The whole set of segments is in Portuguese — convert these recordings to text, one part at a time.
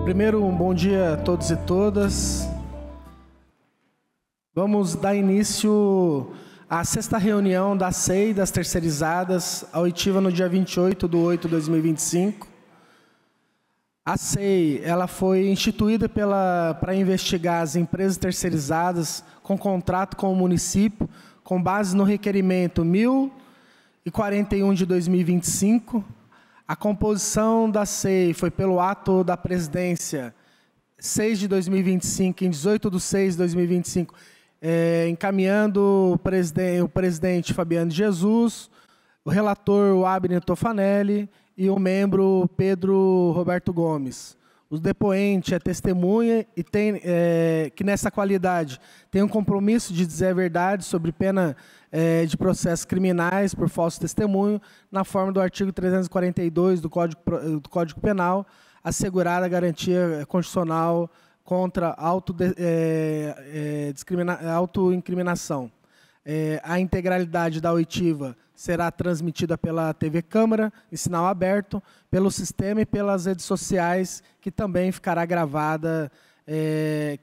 Primeiro, um bom dia a todos e todas. Vamos dar início à sexta reunião da SEI das terceirizadas, a oitiva no dia 28/8/2025. A SEI ela foi instituída para investigar as empresas terceirizadas com contrato com o município, com base no requerimento 1041 de 2025. A composição da SEI foi pelo ato da presidência 6 de 2025, em 18/6/2025, encaminhando o presidente Fabiano Jesus, o relator o Abner Tofanelli e o membro Pedro Roberto Gomes. O depoente é testemunha e tem que nessa qualidade tem um compromisso de dizer a verdade sobre pena de processos criminais por falso testemunho, na forma do artigo 342 do Código Penal, assegurada a garantia constitucional contra autoincriminação. A integralidade da oitiva será transmitida pela TV Câmara, em sinal aberto, pelo sistema e pelas redes sociais, que também ficará gravada e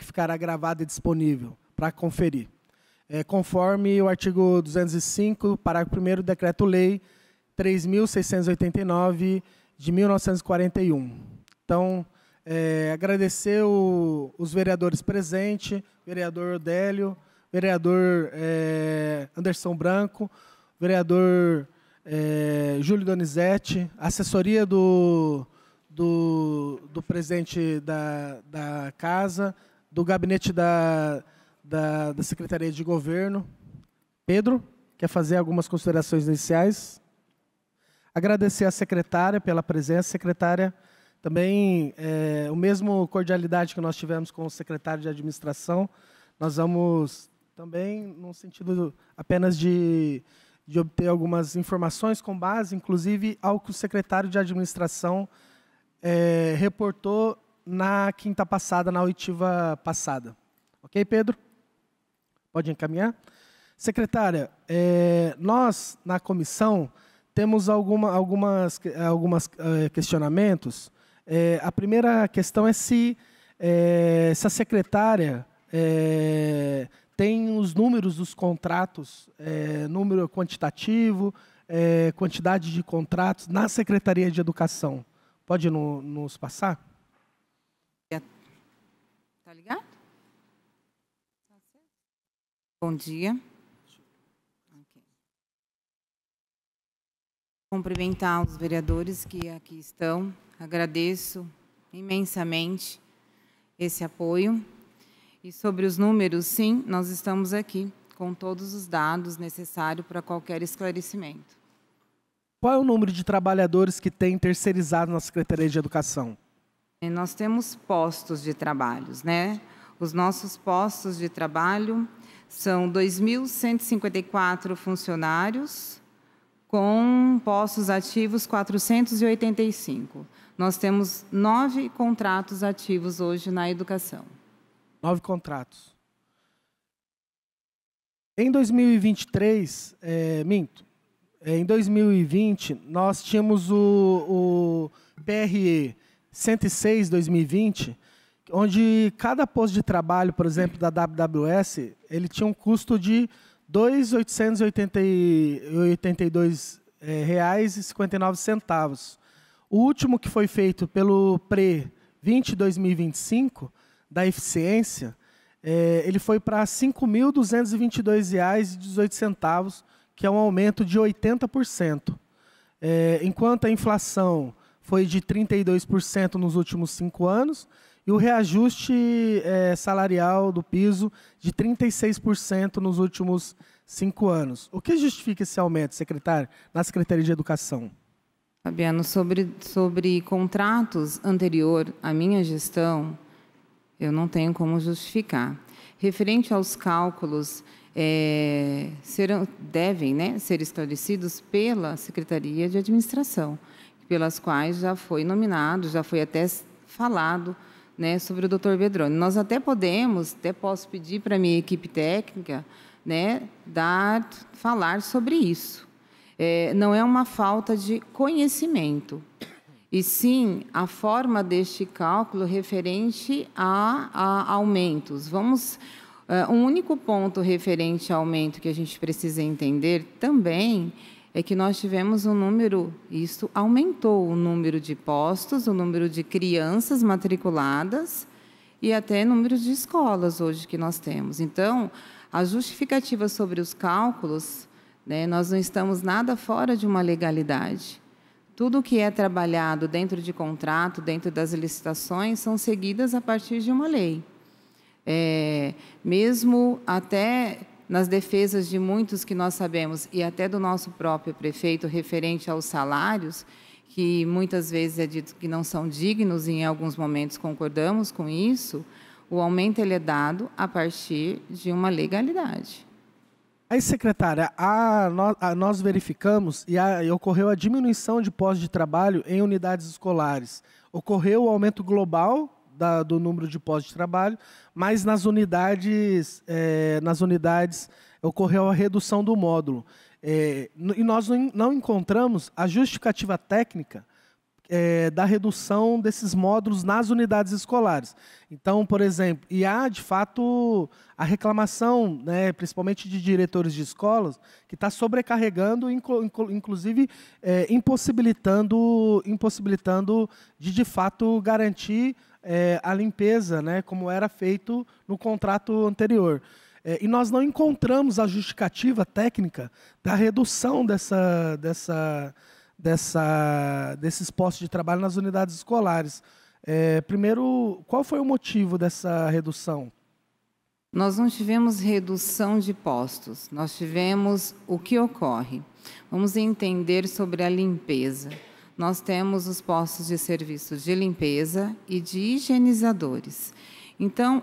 disponível para conferir. Conforme o artigo 205, parágrafo 1º do Decreto-Lei 3.689, de 1941. Então, agradecer os vereadores presentes, vereador Odélio, vereador Anderson Branco, vereador Júlio Donizete, assessoria do presidente da Casa, do gabinete da Secretaria de Governo. Pedro, quer fazer algumas considerações iniciais? Agradecer à secretária pela presença. Secretária, também, o mesmo cordialidade que nós tivemos com o secretário de administração, nós vamos também, no sentido apenas de obter algumas informações com base, inclusive, ao que o secretário de administração reportou na quinta passada, na oitiva passada. Ok, Pedro? Pode encaminhar? Secretária, nós, na comissão, temos algumas questionamentos. A primeira questão é se a secretária tem os números dos contratos, número quantitativo, quantidade de contratos na Secretaria de Educação. Pode nos passar? Tá ligado? Bom dia. Okay. Cumprimentar os vereadores que aqui estão. Agradeço imensamente esse apoio. E sobre os números, sim, nós estamos aqui com todos os dados necessários para qualquer esclarecimento. Qual é o número de trabalhadores que tem terceirizado na Secretaria de Educação? Nós temos postos de trabalhos, né? Os nossos postos de trabalho são 2.154 funcionários, com postos ativos 485. Nós temos 9 contratos ativos hoje na educação. 9 contratos. Em 2023, em 2020, nós tínhamos o PRE 106/2020, onde cada posto de trabalho, por exemplo, da WWS, ele tinha um custo de R$ 2.882,59. O último que foi feito pelo PRE 20/2025, da eficiência, ele foi para R$ 5.222,18, que é um aumento de 80%. Enquanto a inflação foi de 32% nos últimos 5 anos, e o reajuste salarial do piso de 36% nos últimos 5 anos. O que justifica esse aumento, secretário, na Secretaria de Educação? Fabiano, sobre contratos anterior à minha gestão, eu não tenho como justificar. Referente aos cálculos, devem, né, ser esclarecidos pela Secretaria de Administração, pelas quais já foi nominado, já foi até falado, né, sobre o Dr. Bedroni. Nós até posso pedir para a minha equipe técnica, né, falar sobre isso. Não é uma falta de conhecimento. e sim a forma deste cálculo referente a aumentos. Um único ponto referente ao aumento que a gente precisa entender também é que nós tivemos um número, isso aumentou o número de postos, o número de crianças matriculadas e até número de escolas hoje que nós temos. Então, a justificativa sobre os cálculos, né, nós não estamos nada fora de uma legalidade. Tudo que é trabalhado dentro de contrato, dentro das licitações, são seguidas a partir de uma lei. Mesmo até nas defesas de muitos que nós sabemos, e até do nosso próprio prefeito, referente aos salários, que muitas vezes é dito que não são dignos, e em alguns momentos concordamos com isso, o aumento ele é dado a partir de uma legalidade. Aí, secretária, nós verificamos e ocorreu a diminuição de postos de trabalho em unidades escolares. Ocorreu o aumento global do número de postos de trabalho, mas nas unidades ocorreu a redução do módulo. E nós não encontramos a justificativa técnica da redução desses módulos nas unidades escolares. Então, por exemplo, e há, de fato, a reclamação, né, principalmente de diretores de escolas, que está sobrecarregando, inclusive impossibilitando de fato, garantir a limpeza, né, como era feito no contrato anterior. E nós não encontramos a justificativa técnica da redução desses postos de trabalho nas unidades escolares. Primeiro, qual foi o motivo dessa redução? Nós não tivemos redução de postos, nós tivemos o que ocorre. Vamos entender sobre a limpeza. Nós temos os postos de serviços de limpeza e de higienizadores. Então,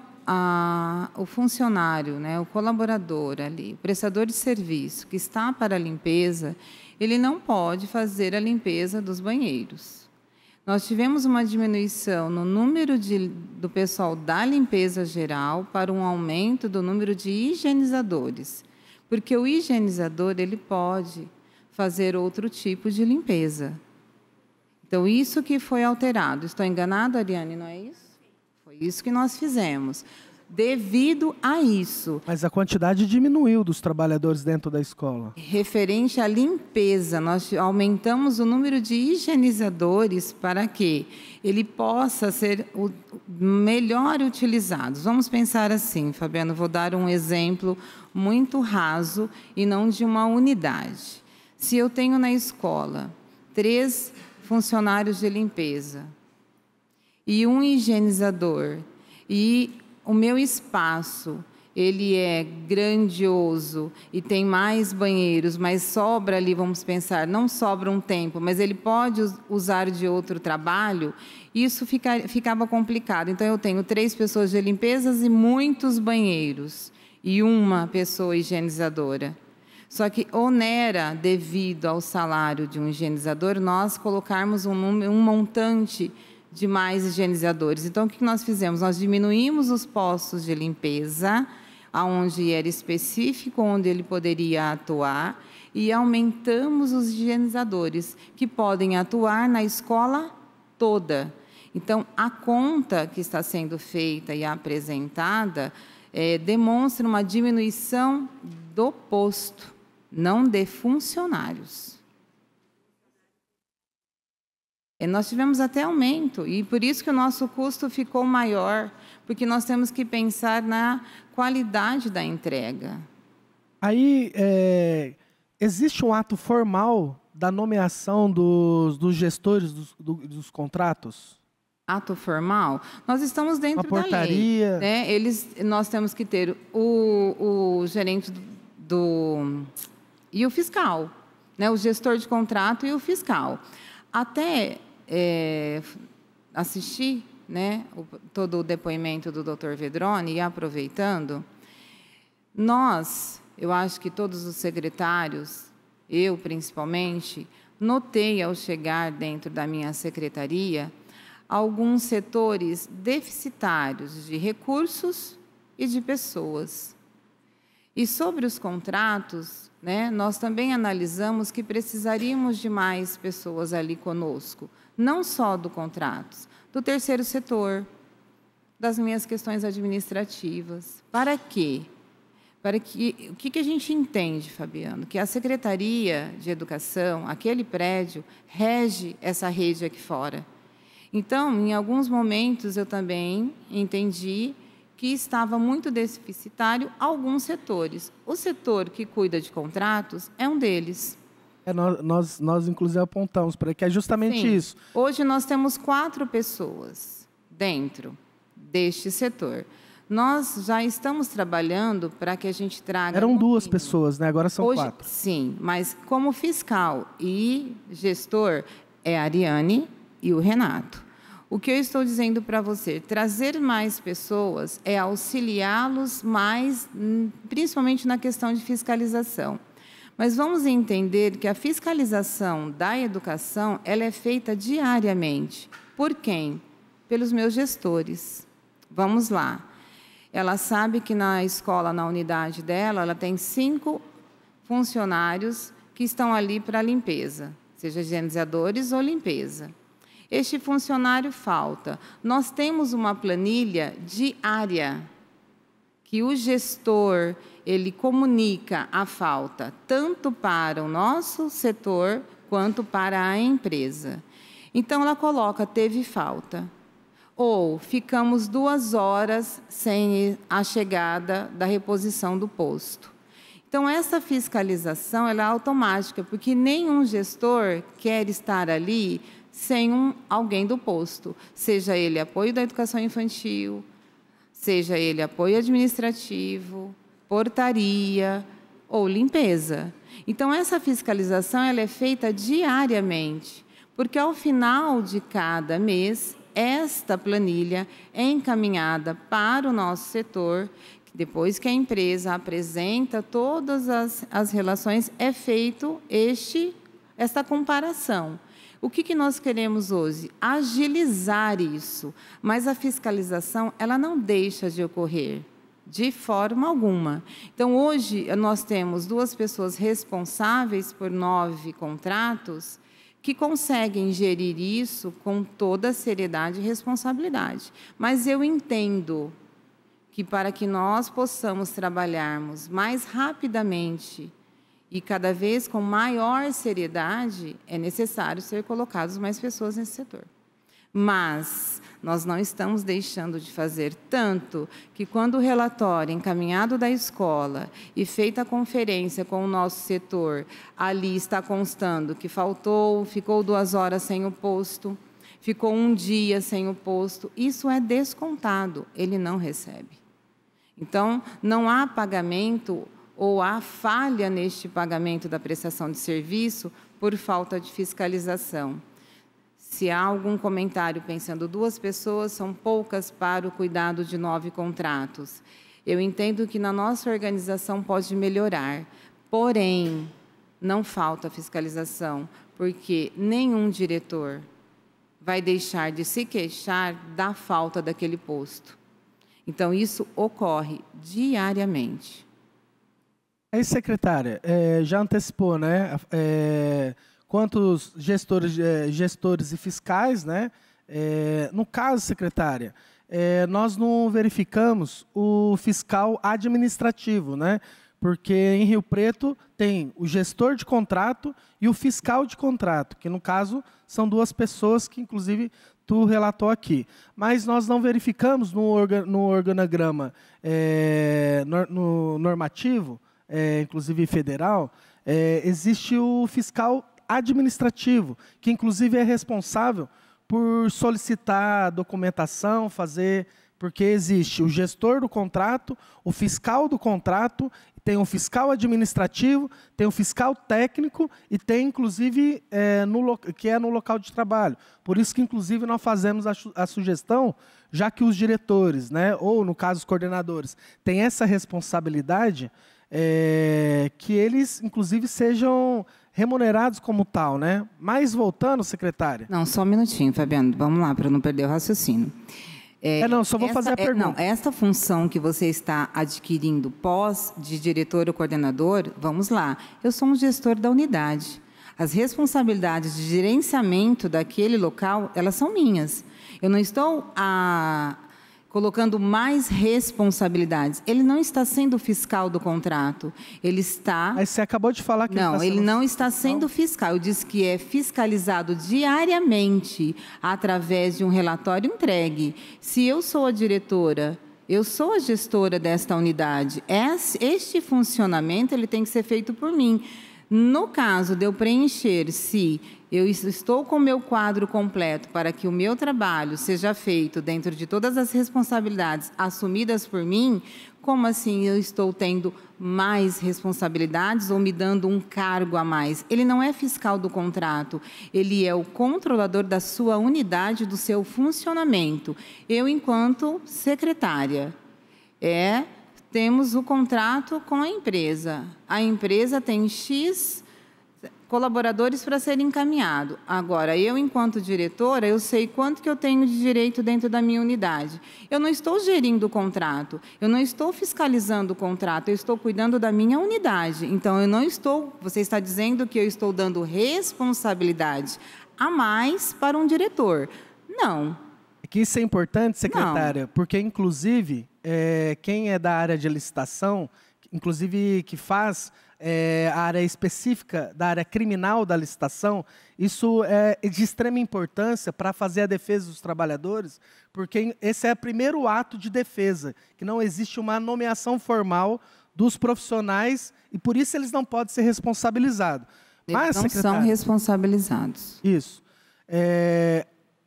o funcionário, né, o colaborador ali, o prestador de serviço que está para a limpeza, ele não pode fazer a limpeza dos banheiros. Nós tivemos uma diminuição no número do pessoal da limpeza geral para um aumento do número de higienizadores, porque o higienizador ele pode fazer outro tipo de limpeza. Então, isso que foi alterado. Estou enganada, Ariane, não é isso? Foi isso que nós fizemos. Devido a isso. Mas a quantidade diminuiu dos trabalhadores dentro da escola. Referente à limpeza, nós aumentamos o número de higienizadores para que ele possa ser melhor utilizado. Vamos pensar assim, Fabiano, vou dar um exemplo muito raso e não de uma unidade. Se eu tenho na escola 3 funcionários de limpeza e um higienizador, e o meu espaço ele é grandioso e tem mais banheiros, mas sobra ali, vamos pensar, não sobra um tempo, mas ele pode usar de outro trabalho, isso ficava complicado. Então, eu tenho 3 pessoas de limpezas e muitos banheiros, e uma pessoa higienizadora. Só que onera, devido ao salário de um higienizador, nós colocarmos um montante de mais higienizadores. Então, o que nós fizemos? Nós diminuímos os postos de limpeza, onde era específico, onde ele poderia atuar, e aumentamos os higienizadores, que podem atuar na escola toda. Então, a conta que está sendo feita e apresentada demonstra uma diminuição do posto, não de funcionários. Nós tivemos até aumento, e por isso que o nosso custo ficou maior, porque nós temos que pensar na qualidade da entrega. Aí, existe um ato formal da nomeação dos gestores dos contratos? Ato formal? Nós estamos dentro uma portaria. Da lei. Né? Nós temos que ter o gerente e o fiscal, né? O gestor de contrato e o fiscal. Até assistir, né, todo o depoimento do Dr. Vedroni, e aproveitando, eu acho que todos os secretários, eu principalmente, notei ao chegar dentro da minha secretaria alguns setores deficitários de recursos e de pessoas. E sobre os contratos, né, nós também analisamos que precisaríamos de mais pessoas ali conosco, não só do contratos, do terceiro setor, das minhas questões administrativas. Para quê? O que a gente entende, Fabiano? Que a Secretaria de Educação, aquele prédio, rege essa rede aqui fora. Então, em alguns momentos, eu também entendi que estava muito deficitário alguns setores. O setor que cuida de contratos é um deles. Nós inclusive, apontamos para que é justamente Sim. isso. Hoje, nós temos 4 pessoas dentro deste setor. Nós já estamos trabalhando para que a gente traga... Eram 2 pessoas, né? Agora são hoje, 4. Sim, mas como fiscal e gestor é a Ariane e o Renato. O que eu estou dizendo para você, trazer mais pessoas é auxiliá-los mais, principalmente na questão de fiscalização. Mas vamos entender que a fiscalização da educação ela é feita diariamente. Por quem? Pelos meus gestores. Vamos lá. Ela sabe que na escola, na unidade dela, ela tem 5 funcionários que estão ali para limpeza, seja higienizadores ou limpeza. Este funcionário falta. Nós temos uma planilha diária que o gestor ele comunica a falta tanto para o nosso setor quanto para a empresa. Então, ela coloca, teve falta. Ou ficamos 2 horas sem a chegada da reposição do posto. Então, essa fiscalização ela é automática, porque nenhum gestor quer estar ali sem alguém do posto, seja ele apoio da educação infantil, seja ele apoio administrativo, portaria ou limpeza. Então, essa fiscalização ela é feita diariamente, porque ao final de cada mês, esta planilha é encaminhada para o nosso setor, depois que a empresa apresenta todas as relações, é feito esta comparação. O que nós queremos hoje? Agilizar isso, mas a fiscalização ela não deixa de ocorrer, de forma alguma. Então, hoje, nós temos 2 pessoas responsáveis por 9 contratos, que conseguem gerir isso com toda a seriedade e responsabilidade. Mas eu entendo que para que nós possamos trabalharmos mais rapidamente e cada vez com maior seriedade, é necessário ser colocadas mais pessoas nesse setor. Mas nós não estamos deixando de fazer tanto que quando o relatório encaminhado da escola e feita a conferência com o nosso setor, ali está constando que ficou 2 horas sem o posto, ficou 1 dia sem o posto, isso é descontado, ele não recebe. Então, não há pagamento ou há falha neste pagamento da prestação de serviço por falta de fiscalização. Se há algum comentário pensando 2 pessoas, são poucas para o cuidado de 9 contratos. Eu entendo que na nossa organização pode melhorar, porém, não falta fiscalização, porque nenhum diretor vai deixar de se queixar da falta daquele posto. Então, isso ocorre diariamente. Aí, secretária, já antecipou, né? Quantos gestores e fiscais, né? No caso, secretária, nós não verificamos o fiscal administrativo, né? Porque em Rio Preto tem o gestor de contrato e o fiscal de contrato, que no caso são 2 pessoas que inclusive tu relatou aqui. Mas nós não verificamos no organograma no normativo, inclusive federal, existe o fiscal administrativo, que inclusive é responsável por solicitar documentação, porque existe o gestor do contrato, o fiscal do contrato, tem o fiscal administrativo, tem o fiscal técnico e tem, inclusive, que é no local de trabalho. Por isso que, inclusive, nós fazemos a sugestão, já que os diretores, né, ou, no caso, os coordenadores, têm essa responsabilidade, que eles, inclusive, sejam remunerados como tal, né? Mas, voltando, secretária... Não, só um minutinho, Fabiano, vamos lá, para não perder o raciocínio. Não, só vou fazer a pergunta. Esta função que você está adquirindo pós de diretor ou coordenador, vamos lá, eu sou um gestor da unidade. As responsabilidades de gerenciamento daquele local, elas são minhas. Eu não estou colocando mais responsabilidades. Ele não está sendo fiscal do contrato. Ele está... Mas você acabou de falar que não, ele não está sendo fiscal. Eu disse que é fiscalizado diariamente através de um relatório entregue. Se eu sou a diretora, eu sou a gestora desta unidade. Este funcionamento ele tem que ser feito por mim. No caso de eu preencher, se eu estou com o meu quadro completo para que o meu trabalho seja feito dentro de todas as responsabilidades assumidas por mim, como assim eu estou tendo mais responsabilidades ou me dando um cargo a mais? Ele não é fiscal do contrato, ele é o controlador da sua unidade, do seu funcionamento. Eu, enquanto secretária, temos o contrato com a empresa. A empresa tem X colaboradores para ser encaminhado. Agora, eu, enquanto diretora, eu sei quanto que eu tenho de direito dentro da minha unidade. Eu não estou gerindo o contrato, eu não estou fiscalizando o contrato, eu estou cuidando da minha unidade. Então, eu não estou... Você está dizendo que eu estou dando responsabilidade a mais para um diretor. Não. Que isso é importante, secretária, não. Porque, inclusive, quem é da área de licitação, inclusive que faz a área específica da área criminal da licitação, isso é de extrema importância para fazer a defesa dos trabalhadores, porque esse é o primeiro ato de defesa, que não existe uma nomeação formal dos profissionais e, por isso, eles não podem ser responsabilizados. Eles não são responsabilizados. Isso.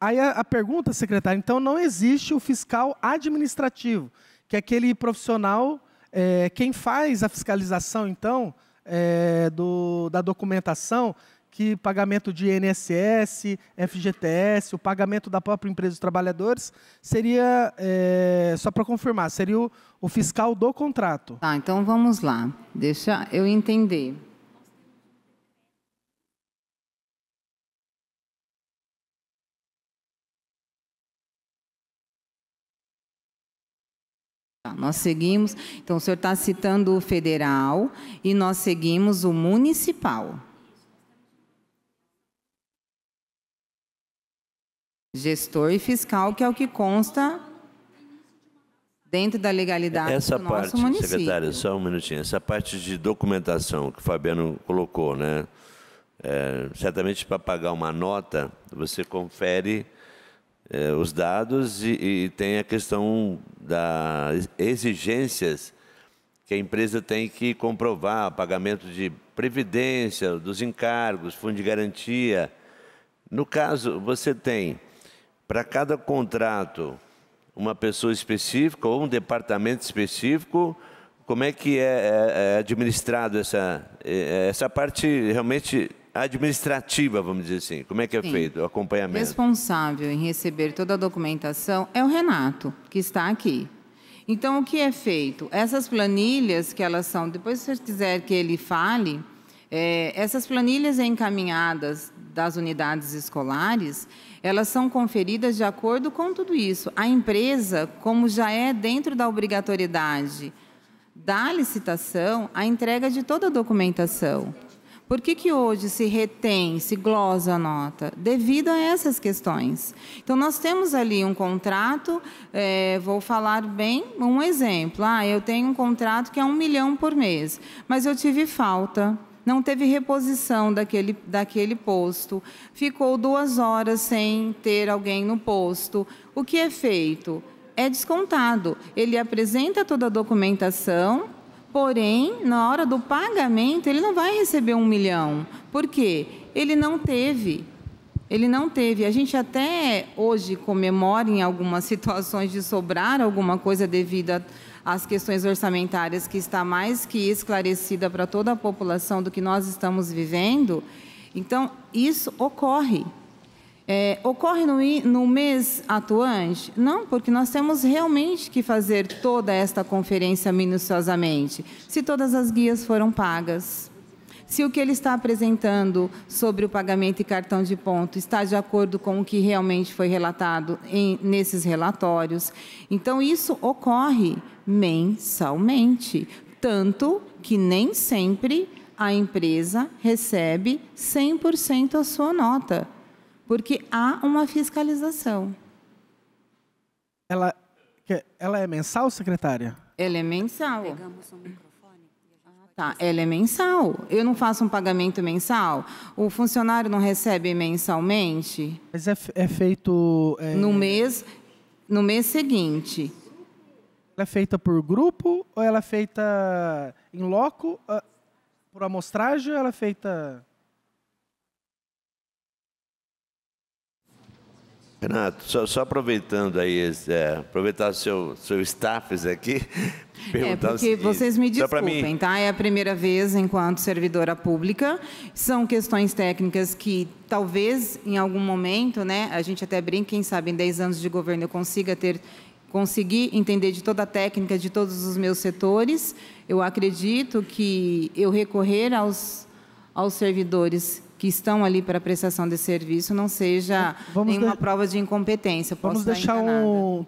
Aí a pergunta, secretária, então não existe o fiscal administrativo, que é aquele profissional, quem faz a fiscalização, então, da documentação, que pagamento de INSS, FGTS, o pagamento da própria empresa dos trabalhadores, seria, só para confirmar, seria o fiscal do contrato. Tá, então vamos lá, deixa eu entender. Nós seguimos, então o senhor está citando o federal e nós seguimos o municipal. Gestor e fiscal, que é o que consta dentro da legalidade do nosso município. Secretária, só um minutinho. Essa parte de documentação que o Fabiano colocou, né? Certamente para pagar uma nota, você confere os dados e tem a questão das exigências que a empresa tem que comprovar, pagamento de previdência, dos encargos, fundo de garantia. No caso, você tem, para cada contrato, uma pessoa específica ou um departamento específico. Como é que é administrado essa parte realmente administrativa, vamos dizer assim? Como é que é feito o acompanhamento? Responsável em receber toda a documentação é o Renato, que está aqui. Então, o que é feito? Essas planilhas, que elas são... Depois, se você quiser que ele fale, essas planilhas encaminhadas das unidades escolares, elas são conferidas de acordo com tudo isso. A empresa, como já é dentro da obrigatoriedade da licitação, a entrega de toda a documentação. Por que hoje se retém, se glosa a nota? Devido a essas questões. Então, nós temos ali um contrato, vou falar bem um exemplo. Eu tenho um contrato que é 1 milhão por mês, mas eu tive falta, não teve reposição daquele posto, ficou 2 horas sem ter alguém no posto. O que é feito? É descontado. Ele apresenta toda a documentação, porém, na hora do pagamento, ele não vai receber 1 milhão. Por quê? Ele não teve. Ele não teve. A gente até hoje comemora em algumas situações de sobrar alguma coisa devido às questões orçamentárias, que está mais que esclarecida para toda a população do que nós estamos vivendo. Então, isso ocorre. Ocorre no mês atuante? Não, porque nós temos realmente que fazer toda esta conferência minuciosamente. Se todas as guias foram pagas, se o que ele está apresentando sobre o pagamento e cartão de ponto está de acordo com o que realmente foi relatado nesses relatórios. Então, isso ocorre mensalmente, tanto que nem sempre a empresa recebe 100% a sua nota, porque há uma fiscalização. Ela é mensal, secretária? Ela é mensal. Tá, ela é mensal. Eu não faço um pagamento mensal? O funcionário não recebe mensalmente? Mas é feito... No mês seguinte. Ela é feita por grupo ou ela é feita em loco, por amostragem, ou ela é feita... Renato, só aproveitando aí, aproveitar seu staffs aqui, perguntar porque o seguinte, vocês me desculpem, tá? É a primeira vez enquanto servidora pública. São questões técnicas que talvez em algum momento, né, a gente até brinca, quem sabe em 10 anos de governo eu conseguir entender de toda a técnica de todos os meus setores. Eu acredito que eu recorrer aos servidores que estão ali para a prestação de serviço não seja nenhuma prova de incompetência. Vamos deixar um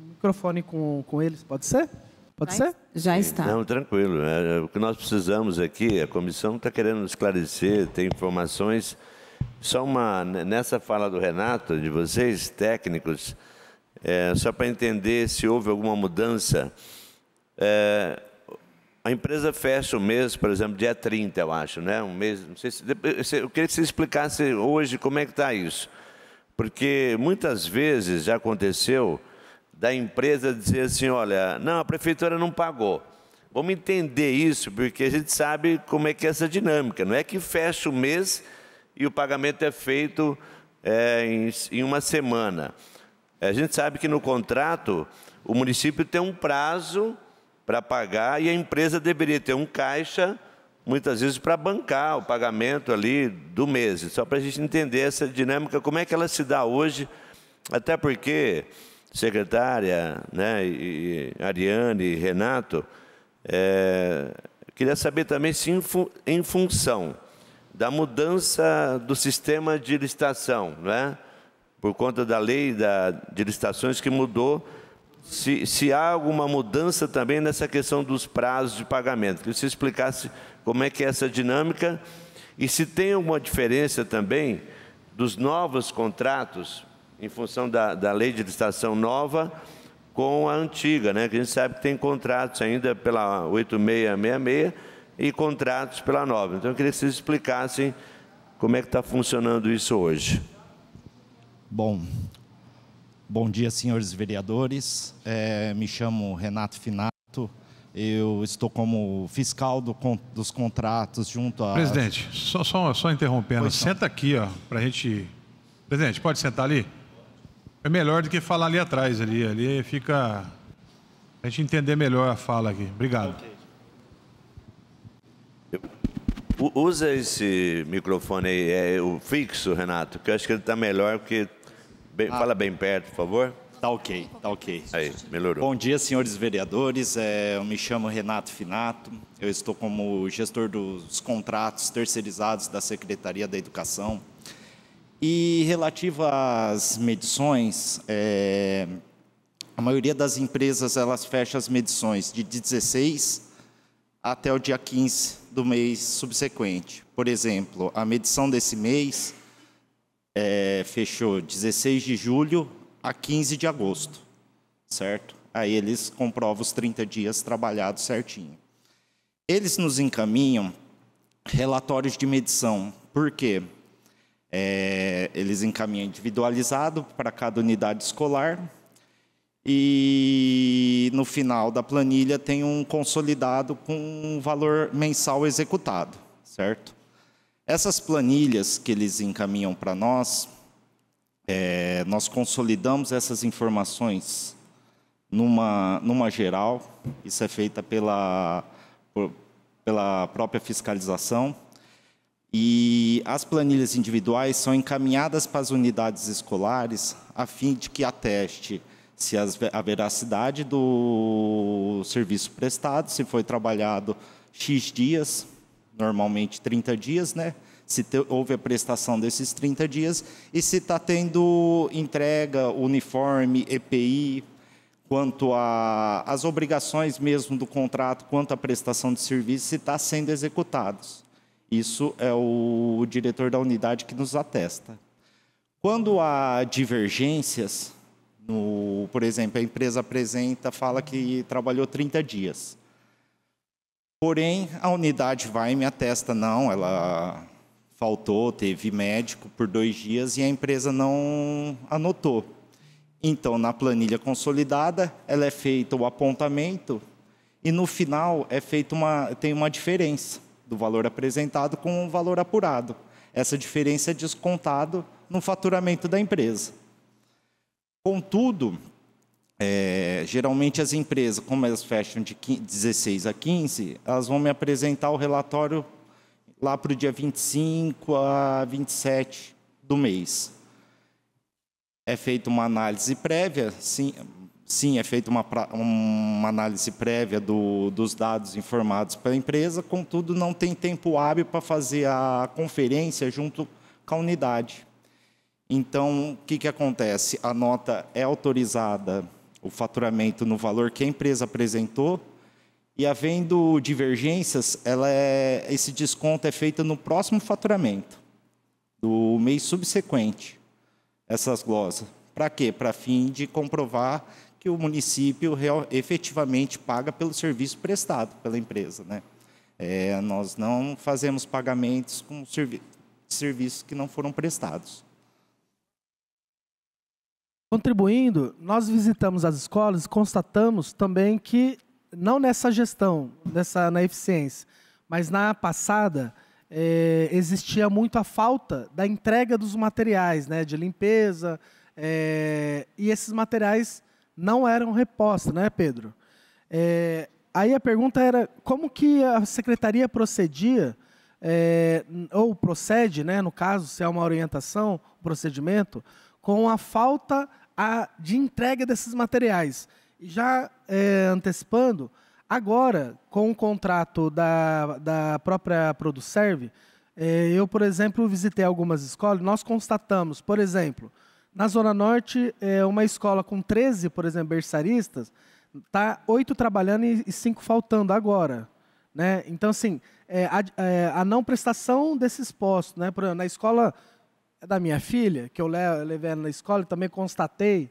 microfone com eles, pode ser? Pode ser? Já está. Não, tranquilo. O que nós precisamos aqui, a comissão está querendo esclarecer, tem informações. Só nessa fala do Renato, de vocês, técnicos, só para entender se houve alguma mudança. A empresa fecha o mês, por exemplo, dia 30, eu acho, né? Um mês, não sei eu queria que você explicasse hoje como é que está isso. Porque muitas vezes já aconteceu da empresa dizer assim, olha, não, a prefeitura não pagou. Vamos entender isso, porque a gente sabe como é que é essa dinâmica. Não é que fecha o mês e o pagamento é feito em uma semana. A gente sabe que no contrato o município tem um prazo para pagar e a empresa deveria ter um caixa, muitas vezes, para bancar o pagamento ali do mês. Só para a gente entender essa dinâmica, como é que ela se dá hoje, até porque, secretária, né, e Ariane e Renato, queria saber também se em função da mudança do sistema de licitação, né, por conta da lei de licitações que mudou, se há alguma mudança também nessa questão dos prazos de pagamento. Que você explicasse como é que é essa dinâmica e se tem alguma diferença também dos novos contratos em função da lei de licitação nova com a antiga, né? Que a gente sabe que tem contratos ainda pela 8666 e contratos pela nova. Então, eu queria que vocês explicassem como é que está funcionando isso hoje. Bom dia, senhores vereadores. Me chamo Renato Finato. Eu estou como fiscal dos contratos junto a... Presidente, só interrompendo. Senta aqui, ó, para a gente... Presidente, pode sentar ali? É melhor do que falar ali atrás. Ali fica... a gente entender melhor a fala aqui. Obrigado. Okay. Usa esse microfone aí, o fixo, Renato, que eu acho que ele está melhor, porque... Fala bem perto, por favor. Tá ok, tá ok. Aí, melhorou. Bom dia, senhores vereadores. Eu me chamo Renato Finato. Eu estou como gestor dos contratos terceirizados da Secretaria da Educação. E relativo às medições, a maioria das empresas elas fecham as medições de 16 até o dia 15 do mês subsequente. Por exemplo, a medição desse mês fechou 16 de julho a 15 de agosto, certo? Aí eles comprovam os 30 dias trabalhados certinho. Eles nos encaminham relatórios de medição. Por quê? Eles encaminham individualizado para cada unidade escolar e no final da planilha tem um consolidado com um valor mensal executado, certo? Essas planilhas que eles encaminham para nós, nós consolidamos essas informações numa geral. Isso é feita pela própria fiscalização. E as planilhas individuais são encaminhadas para as unidades escolares a fim de que ateste se a veracidade do serviço prestado, se foi trabalhado X dias, normalmente 30 dias, né? Se houve a prestação desses 30 dias e se está tendo entrega, uniforme, EPI, quanto às obrigações mesmo do contrato, quanto à prestação de serviço, se está sendo executados. Isso é o diretor da unidade que nos atesta. Quando há divergências, por exemplo, a empresa fala que trabalhou 30 dias. Porém, a unidade vai e me atesta, não, ela faltou, teve médico por 2 dias e a empresa não anotou. Então, na planilha consolidada, ela é feito o apontamento e no final tem uma diferença do valor apresentado com o valor apurado. Essa diferença é descontado no faturamento da empresa. Contudo, geralmente as empresas, como elas fecham de 16 a 15, elas vão me apresentar o relatório lá para o dia 25 a 27 do mês. É feita uma análise prévia, sim, é feita uma análise prévia dos dados informados pela empresa, contudo, não tem tempo hábil para fazer a conferência junto com a unidade. Então, o que acontece? A nota é autorizada, o faturamento no valor que a empresa apresentou, e havendo divergências, esse desconto é feito no próximo faturamento, do mês subsequente, essas glosas. Para quê? Para fim de comprovar que o município efetivamente paga pelo serviço prestado pela empresa, né? Nós não fazemos pagamentos com serviços que não foram prestados. Contribuindo, nós visitamos as escolas e constatamos também que, não nessa gestão, na eficiência, mas na passada, existia muito a falta da entrega dos materiais, né, de limpeza, e esses materiais não eram repostos, né, Pedro? Aí a pergunta era como que a secretaria procedia, ou procede, né, no caso, se é uma orientação, um procedimento, com a falta de entrega desses materiais. E já antecipando, agora, com o contrato da própria Producerve, eu, por exemplo, visitei algumas escolas, nós constatamos, por exemplo, na Zona Norte, uma escola com 13, por exemplo, berçaristas, está 8 trabalhando e 5 faltando agora, né? Então, assim, a não prestação desses postos, né? Por exemplo, na escola da minha filha, que eu levei ela na escola, também constatei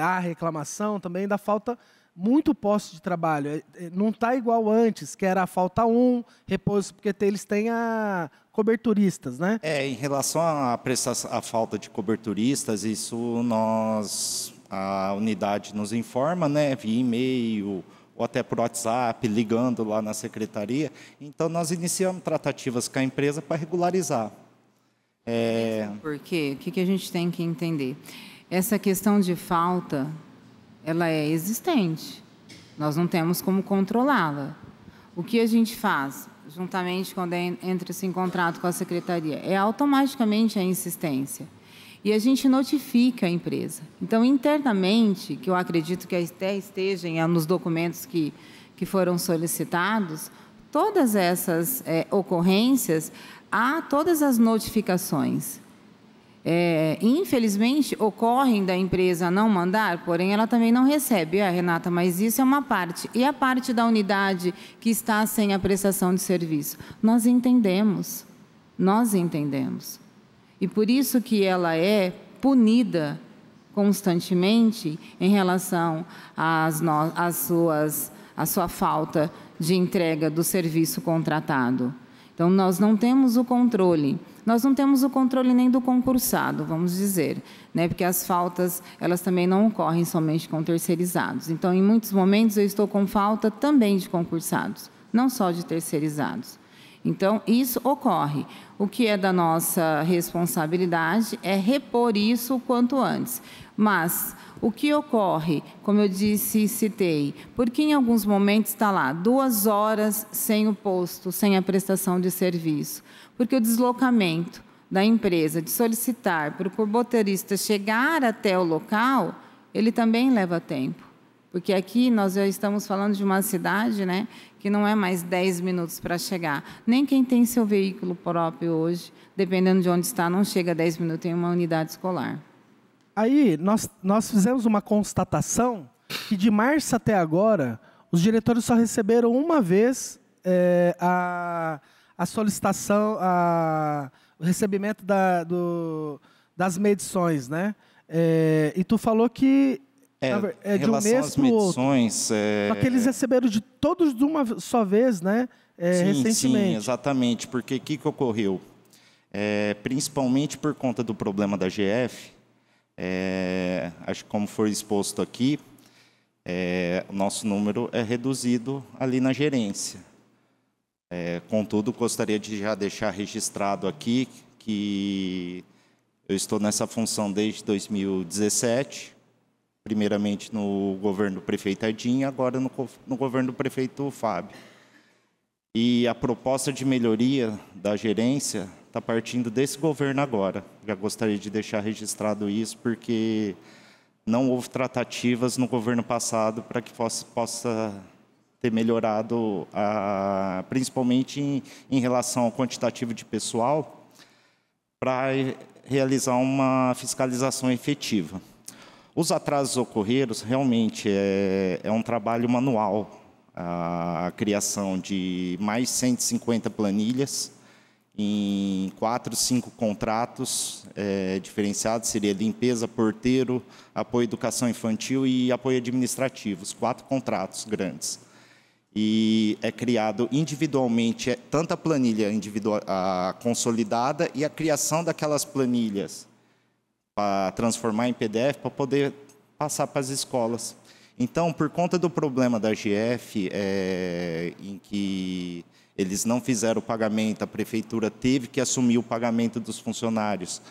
a reclamação também da falta muito posto de trabalho. Não está igual antes, que era a falta 1, repouso, porque eles têm coberturistas, né? Em relação à falta de coberturistas, isso a unidade nos informa, né, via e-mail ou até por WhatsApp, ligando lá na secretaria. Então, nós iniciamos tratativas com a empresa para regularizar. Por quê? O que a gente tem que entender? Essa questão de falta, ela é existente. Nós não temos como controlá-la. O que a gente faz, juntamente quando entra-se em contrato com a secretaria, é automaticamente a insistência. E a gente notifica a empresa. Então, internamente, que eu acredito que até estejam nos documentos que foram solicitados, todas essas ocorrências, há todas as notificações. Infelizmente, ocorrem da empresa não mandar, porém, ela também não recebe. Renata, mas isso é uma parte. E a parte da unidade que está sem a prestação de serviço? Nós entendemos. E por isso que ela é punida constantemente em relação à sua falta de entrega do serviço contratado. Então, nós não temos o controle. Nós não temos o controle nem do concursado, vamos dizer, né? Porque as faltas, elas também não ocorrem somente com terceirizados. Então, em muitos momentos, eu estou com falta também de concursados, não só de terceirizados. Então, isso ocorre. O que é da nossa responsabilidade é repor isso o quanto antes. Mas o que ocorre, como eu disse e citei, porque em alguns momentos está lá 2 horas sem o posto, sem a prestação de serviço? Porque o deslocamento da empresa de solicitar para o motorista chegar até o local, ele também leva tempo. Porque aqui nós já estamos falando de uma cidade, né, que não é mais 10 minutos para chegar. Nem quem tem seu veículo próprio hoje, dependendo de onde está, não chega a 10 minutos em uma unidade escolar. Aí nós fizemos uma constatação que de março até agora, os diretores só receberam uma vez a solicitação, o recebimento das medições, né? E tu falou que de um mês para o outro. Só que eles receberam de todos de uma só vez, né? Recentemente. Sim, exatamente. Porque o que ocorreu? Principalmente por conta do problema da GF, acho que como foi exposto aqui, o nosso número é reduzido ali na gerência. Contudo, gostaria de já deixar registrado aqui que eu estou nessa função desde 2017, primeiramente no governo do prefeito Edinho e agora no governo do prefeito Fábio. E a proposta de melhoria da gerência está partindo desse governo agora. Já gostaria de deixar registrado isso, porque não houve tratativas no governo passado para que possa ter melhorado, principalmente em relação ao quantitativo de pessoal, para realizar uma fiscalização efetiva. Os atrasos ocorridos realmente é um trabalho manual, a criação de mais 150 planilhas em 4, 5 contratos diferenciados, seria limpeza, porteiro, apoio educação infantil e apoio administrativo, os 4 contratos grandes. E é criado individualmente, tanto a planilha individual, consolidada e a criação daquelas planilhas para transformar em PDF para poder passar para as escolas. Então, por conta do problema da GF, em que eles não fizeram o pagamento, a prefeitura teve que assumir o pagamento dos funcionários.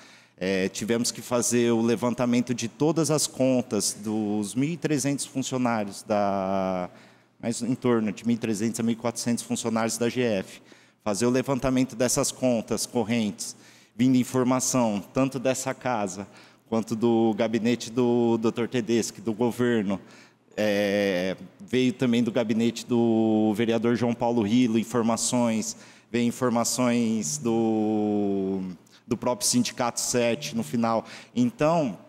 Tivemos que fazer o levantamento de todas as contas dos 1.300 funcionários mas em torno de 1.300 a 1.400 funcionários da GF. Fazer o levantamento dessas contas correntes, vindo informação tanto dessa casa, quanto do gabinete do Dr. Tedeschi, do governo. Veio também do gabinete do vereador João Paulo Rilo, informações, veio informações do próprio Sindicato 7 no final. Então,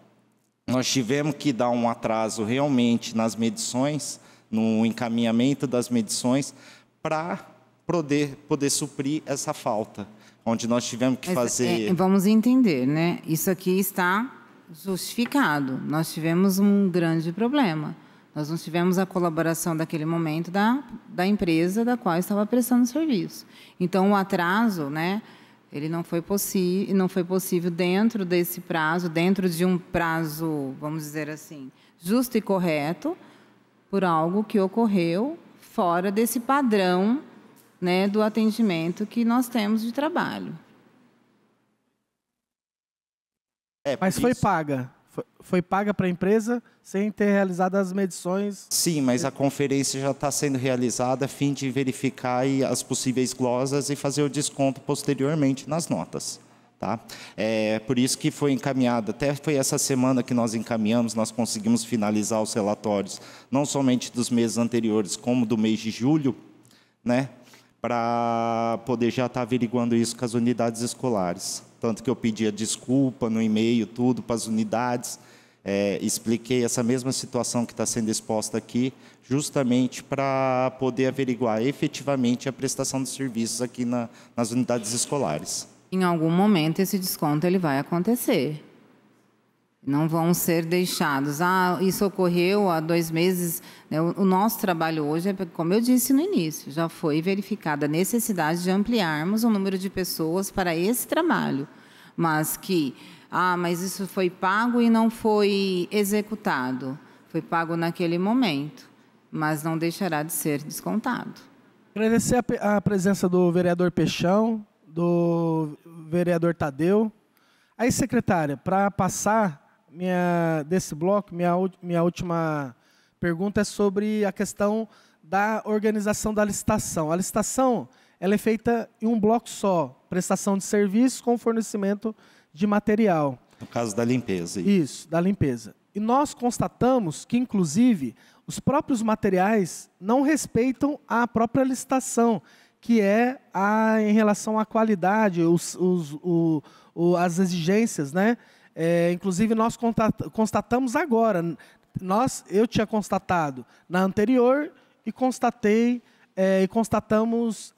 nós tivemos que dar um atraso realmente nas medições, no encaminhamento das medições, para poder suprir essa falta, onde nós tivemos que fazer... Vamos entender, né? Isso aqui está justificado. Nós tivemos um grande problema. Nós não tivemos a colaboração daquele momento da empresa da qual estava prestando serviço. Então, o atraso, né, ele não foi possível dentro desse prazo, dentro de um prazo, vamos dizer assim, justo e correto, por algo que ocorreu fora desse padrão, né, do atendimento que nós temos de trabalho. Mas foi paga. Foi paga para a empresa sem ter realizado as medições? Sim, mas a conferência já está sendo realizada a fim de verificar as possíveis glosas e fazer o desconto posteriormente nas notas. Tá? Por isso que foi encaminhado, até foi essa semana que nós encaminhamos, nós conseguimos finalizar os relatórios, não somente dos meses anteriores, como do mês de julho, né, para poder já estar averiguando isso com as unidades escolares. Tanto que eu pedi a desculpa no e-mail, tudo para as unidades, expliquei essa mesma situação que está sendo exposta aqui, justamente para poder averiguar efetivamente a prestação de serviços aqui nas unidades escolares. Em algum momento, esse desconto ele vai acontecer. Não vão ser deixados. Isso ocorreu há 2 meses. O nosso trabalho hoje, como eu disse no início, já foi verificada a necessidade de ampliarmos o número de pessoas para esse trabalho. Mas mas isso foi pago e não foi executado. Foi pago naquele momento, mas não deixará de ser descontado. Agradecer a presença do vereador Peixão, do vereador Tadeu. Aí, secretária, para passar desse bloco, minha última pergunta é sobre a questão da organização da licitação. A licitação ela é feita em um bloco só, prestação de serviço com fornecimento de material. No caso da limpeza. Isso, da limpeza. E nós constatamos que, inclusive, os próprios materiais não respeitam a própria licitação, que é em relação à qualidade, as exigências, né? Inclusive, nós constatamos agora, eu tinha constatado na anterior e constatamos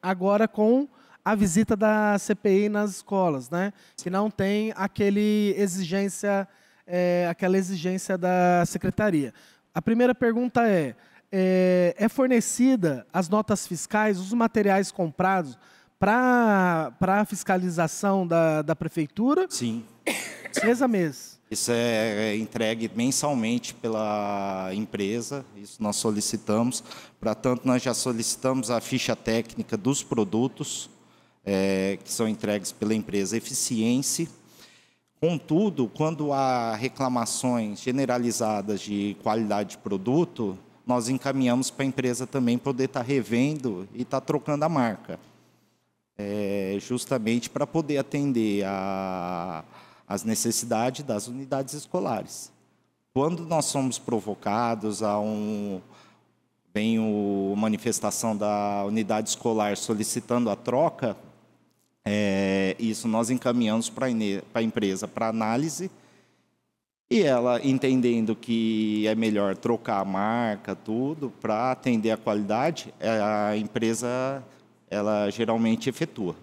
agora com a visita da CPI nas escolas, né? Que não tem aquela exigência da secretaria. A primeira pergunta é fornecida as notas fiscais, os materiais comprados para a fiscalização da prefeitura? Sim. Mês a mês. Isso é entregue mensalmente pela empresa, isso nós solicitamos. Para tanto, nós já solicitamos a ficha técnica dos produtos, que são entregues pela empresa Eficiência. Contudo, quando há reclamações generalizadas de qualidade de produto, nós encaminhamos para a empresa também poder estar revendo e estar trocando a marca. Justamente para poder atender as necessidades das unidades escolares. Quando nós somos provocados a vem a manifestação da unidade escolar solicitando a troca, isso nós encaminhamos para a empresa para análise, e ela, entendendo que é melhor trocar a marca, tudo, para atender a qualidade, a empresa ela geralmente efetua.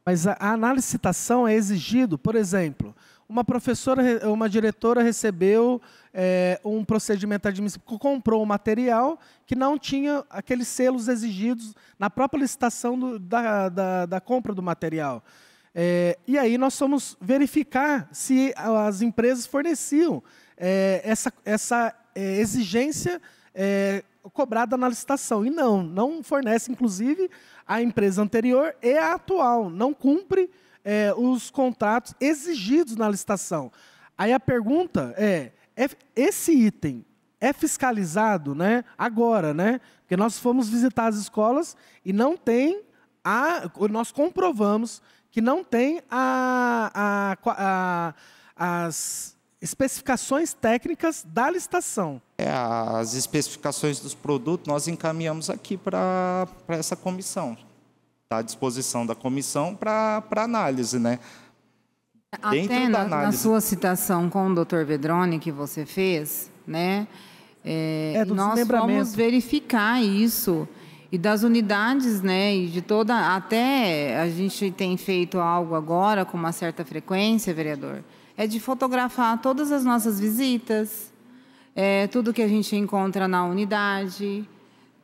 Mas a licitação é exigido, por exemplo, uma diretora recebeu um procedimento administrativo, comprou um material que não tinha aqueles selos exigidos na própria licitação da compra do material. E aí nós fomos verificar se as empresas forneciam essa exigência cobrada na licitação. E não fornece, inclusive, a empresa anterior e a atual. Não cumpre os contratos exigidos na licitação. Aí a pergunta esse item é fiscalizado, né, agora, né? Porque nós fomos visitar as escolas e não tem nós comprovamos que não tem as especificações técnicas da licitação. As especificações dos produtos nós encaminhamos aqui para essa comissão. Está à disposição da comissão para análise, né? Até na sua citação com o Dr. Vedroni que você fez, né? Nós vamos verificar isso. E das unidades, né, e de toda... Até a gente tem feito algo agora com uma certa frequência, vereador, de fotografar todas as nossas visitas, tudo que a gente encontra na unidade,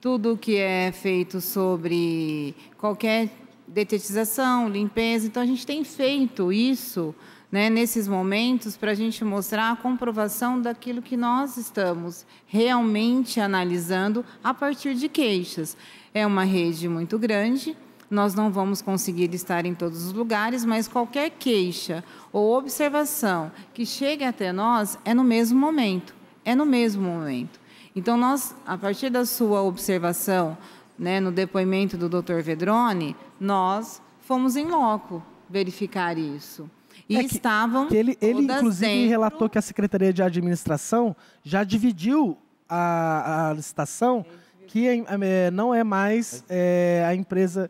tudo que é feito sobre qualquer detetização, limpeza. Então, a gente tem feito isso, né, nesses momentos para a gente mostrar a comprovação daquilo que nós estamos realmente analisando a partir de queixas. É uma rede muito grande, nós não vamos conseguir estar em todos os lugares, mas qualquer queixa ou observação que chegue até nós é no mesmo momento. Então, nós, a partir da sua observação, né, no depoimento do Dr. Vedroni, nós fomos em loco verificar isso. E estavam ele inclusive, dentro... relatou que a Secretaria de Administração já dividiu a licitação, que não é mais a empresa...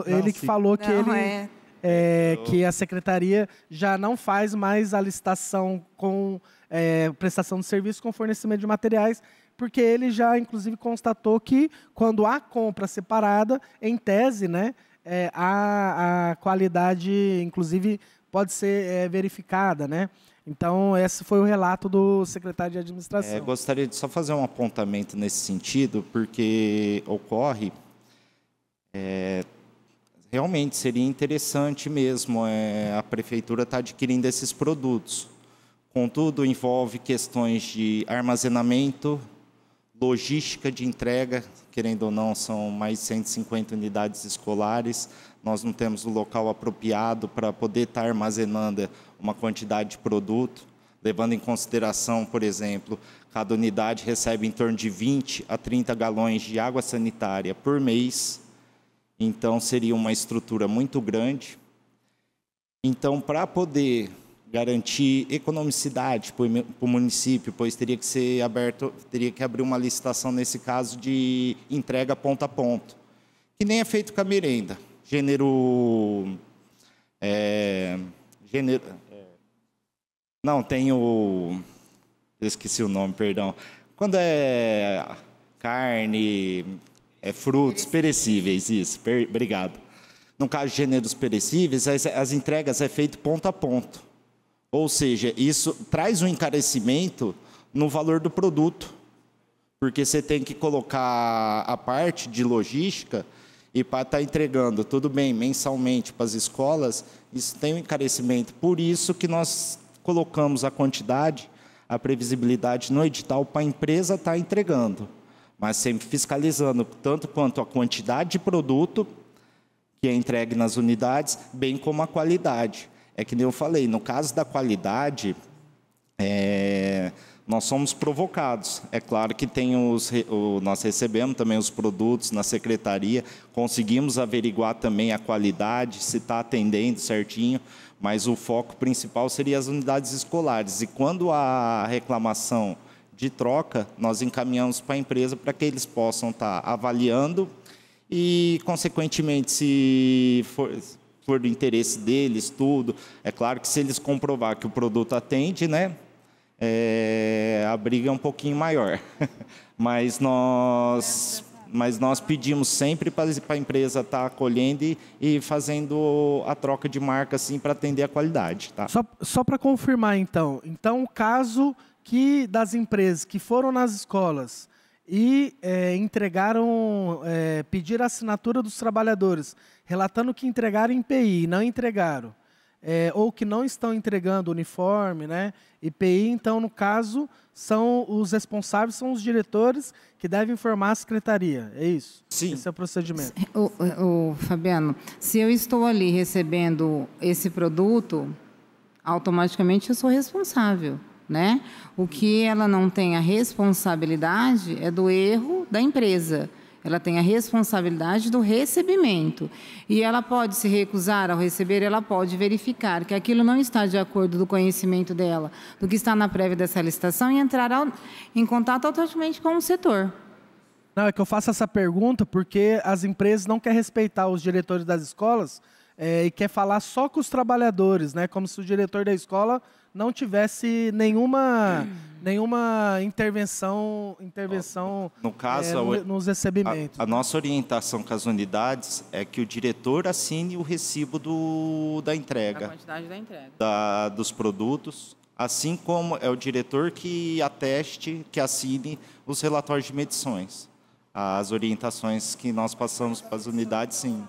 ele que falou que que a Secretaria já não faz mais a licitação com prestação de serviço com fornecimento de materiais, porque ele já, inclusive, constatou que, quando há compra separada, em tese, né, a qualidade, inclusive, pode ser verificada, né? Então, esse foi o relato do secretário de Administração. Gostaria de só fazer um apontamento nesse sentido, porque ocorre... realmente seria interessante mesmo a prefeitura estar adquirindo esses produtos. Contudo, envolve questões de armazenamento, logística de entrega, querendo ou não, são mais de 150 unidades escolares. Nós não temos o local apropriado para poder estar armazenando uma quantidade de produto, levando em consideração, por exemplo, cada unidade recebe em torno de 20 a 30 galões de água sanitária por mês. Então, seria uma estrutura muito grande. Então, para poder garantir economicidade para o município, pois teria que abrir uma licitação, nesse caso, de entrega ponto a ponto, que nem é feito com a merenda. Não, tem o Eu esqueci o nome, perdão. Quando é carne, frutos perecíveis, isso, obrigado. No caso de gêneros perecíveis, as entregas é feito ponto a ponto. Ou seja, isso traz um encarecimento no valor do produto. Porque você tem que colocar a parte de logística e para estar entregando, tudo bem, mensalmente para as escolas, isso tem um encarecimento. Por isso que nós colocamos a quantidade, a previsibilidade no edital para a empresa estar entregando. Mas sempre fiscalizando, tanto quanto a quantidade de produto que é entregue nas unidades, bem como a qualidade. É que nem eu falei, no caso da qualidade, nós somos provocados. É claro que tem nós recebemos também os produtos na secretaria, conseguimos averiguar também a qualidade, se está atendendo certinho, mas o foco principal seria as unidades escolares. E quando há reclamação de troca, nós encaminhamos para a empresa para que eles possam estar avaliando e, consequentemente, se for do interesse deles, tudo, é claro que se eles comprovar que o produto atende, né, a briga é um pouquinho maior. Mas nós pedimos sempre para a empresa estar acolhendo e fazendo a troca de marca assim, para atender a qualidade. Tá? Só para confirmar, então. Então, o caso das empresas que foram nas escolas e pediram a assinatura dos trabalhadores, relatando que entregaram em IPI, não entregaram, ou que não estão entregando uniforme, né? IPI, então, no caso, são os responsáveis, são os diretores que devem informar a secretaria, é isso? Sim. Esse é o procedimento. Fabiano, se eu estou ali recebendo esse produto, automaticamente eu sou responsável, né? O que ela não tem a responsabilidade é do erro da empresa. Ela tem a responsabilidade do recebimento. E ela pode se recusar ao receber, ela pode verificar que aquilo não está de acordo do conhecimento dela, do que está na prévia dessa licitação e entrar em contato automaticamente com o setor. Não, é que eu faço essa pergunta porque as empresas não querem respeitar os diretores das escolas e quer falar só com os trabalhadores, né? Como se o diretor da escola não tivesse nenhuma intervenção no caso, nos recebimentos. A nossa orientação com as unidades é que o diretor assine o recibo da entrega. A quantidade da entrega. Dos produtos, assim como é o diretor que ateste, que assine os relatórios de medições. As orientações que nós passamos para as unidades, sim.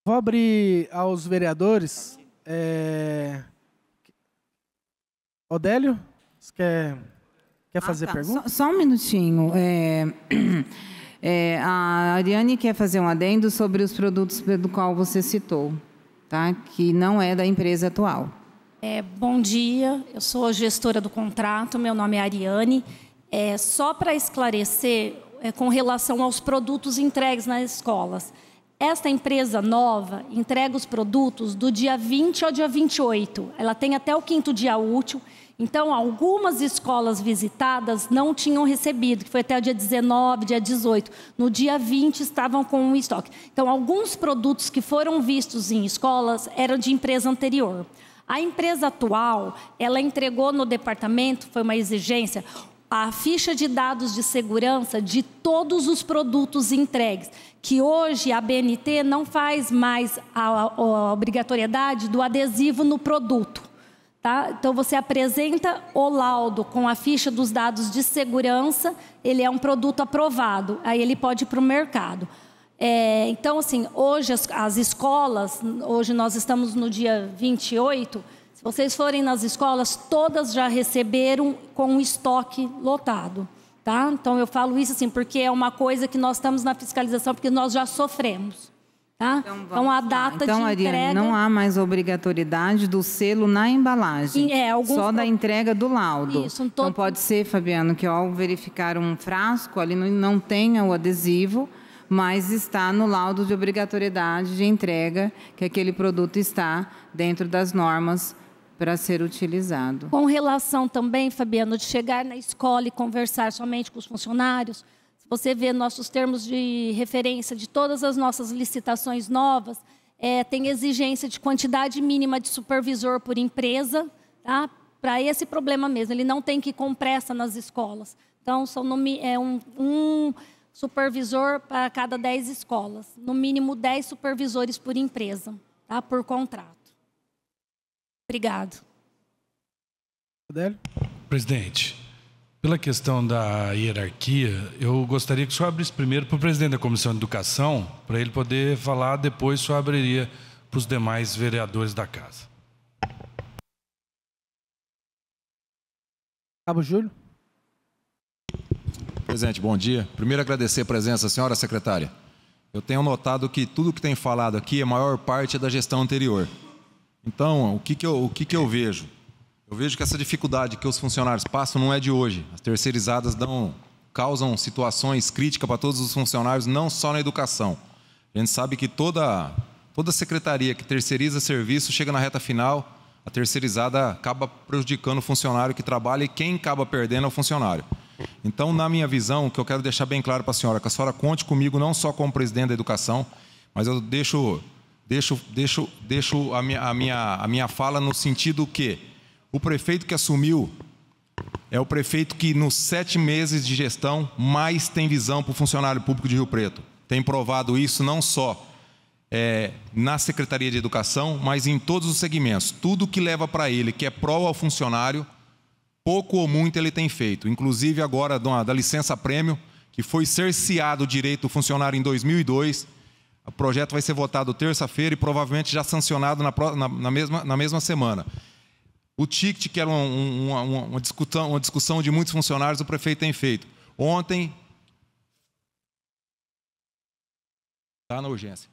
Vou abrir aos vereadores. Odélio, você quer fazer pergunta? Só um minutinho. A Ariane quer fazer um adendo sobre os produtos do qual você citou, tá? Que não é da empresa atual. Bom dia, eu sou gestora do contrato, meu nome é Ariane. Só para esclarecer, com relação aos produtos entregues nas escolas. Esta empresa nova entrega os produtos do dia 20 ao dia 28. Ela tem até o 5º dia útil. Então, algumas escolas visitadas não tinham recebido, que foi até o dia 19, dia 18. No dia 20 estavam com um estoque. Então, alguns produtos que foram vistos em escolas eram de empresa anterior. A empresa atual, ela entregou no departamento, foi uma exigência, a ficha de dados de segurança de todos os produtos entregues, que hoje a BNT não faz mais a obrigatoriedade do adesivo no produto. Tá? Então, você apresenta o laudo com a ficha dos dados de segurança, ele é um produto aprovado, aí ele pode ir para o mercado. Então, assim, hoje as escolas, hoje nós estamos no dia 28, se vocês forem nas escolas, todas já receberam com o estoque lotado. Tá? Então, eu falo isso assim, porque é uma coisa que nós estamos na fiscalização, porque nós já sofremos. Tá? Então, a data de Ariane, entrega... não há mais obrigatoriedade do selo na embalagem, só da entrega do laudo. Isso, Então, pode ser, Fabiano, que ao verificar um frasco, ali não tenha o adesivo, mas está no laudo de obrigatoriedade de entrega que aquele produto está dentro das normas para ser utilizado. Com relação também, Fabiano, de chegar na escola e conversar somente com os funcionários, se você vê nossos termos de referência de todas as nossas licitações novas, tem exigência de quantidade mínima de supervisor por empresa, tá? para esse problema mesmo. Ele não tem que ir com pressa nas escolas. Então, é um supervisor para cada 10 escolas. No mínimo 10 supervisores por empresa, tá? Por contrato. Obrigado. Presidente, pela questão da hierarquia, eu gostaria que o senhor abrisse primeiro para o presidente da Comissão de Educação, para ele poder falar, depois o senhor abriria para os demais vereadores da casa. Cabo Júlio. Presidente, bom dia. Primeiro, agradecer a presença da senhora secretária. Eu tenho notado que tudo que tem falado aqui, a maior parte é da gestão anterior. Então, o que eu vejo? Eu vejo que essa dificuldade que os funcionários passam não é de hoje. As terceirizadas causam situações críticas para todos os funcionários, não só na educação. A gente sabe que toda secretaria que terceiriza serviço chega na reta final, a terceirizada acaba prejudicando o funcionário que trabalha e quem acaba perdendo é o funcionário. Então, na minha visão, o que eu quero deixar bem claro para a senhora, que a senhora conte comigo não só como presidente da educação, mas eu deixo a minha fala no sentido que o prefeito que assumiu é o prefeito que, nos 7 meses de gestão, mais tem visão para o funcionário público de Rio Preto. Tem provado isso não só na Secretaria de Educação, mas em todos os segmentos. Tudo que leva para ele, que é pró ao funcionário, pouco ou muito ele tem feito. Inclusive agora da licença-prêmio, que foi cerceado o direito do funcionário em 2002. O projeto vai ser votado terça-feira e provavelmente já sancionado na mesma semana. O ticket, que era uma discussão de muitos funcionários, o prefeito tem feito. Ontem, está na urgência.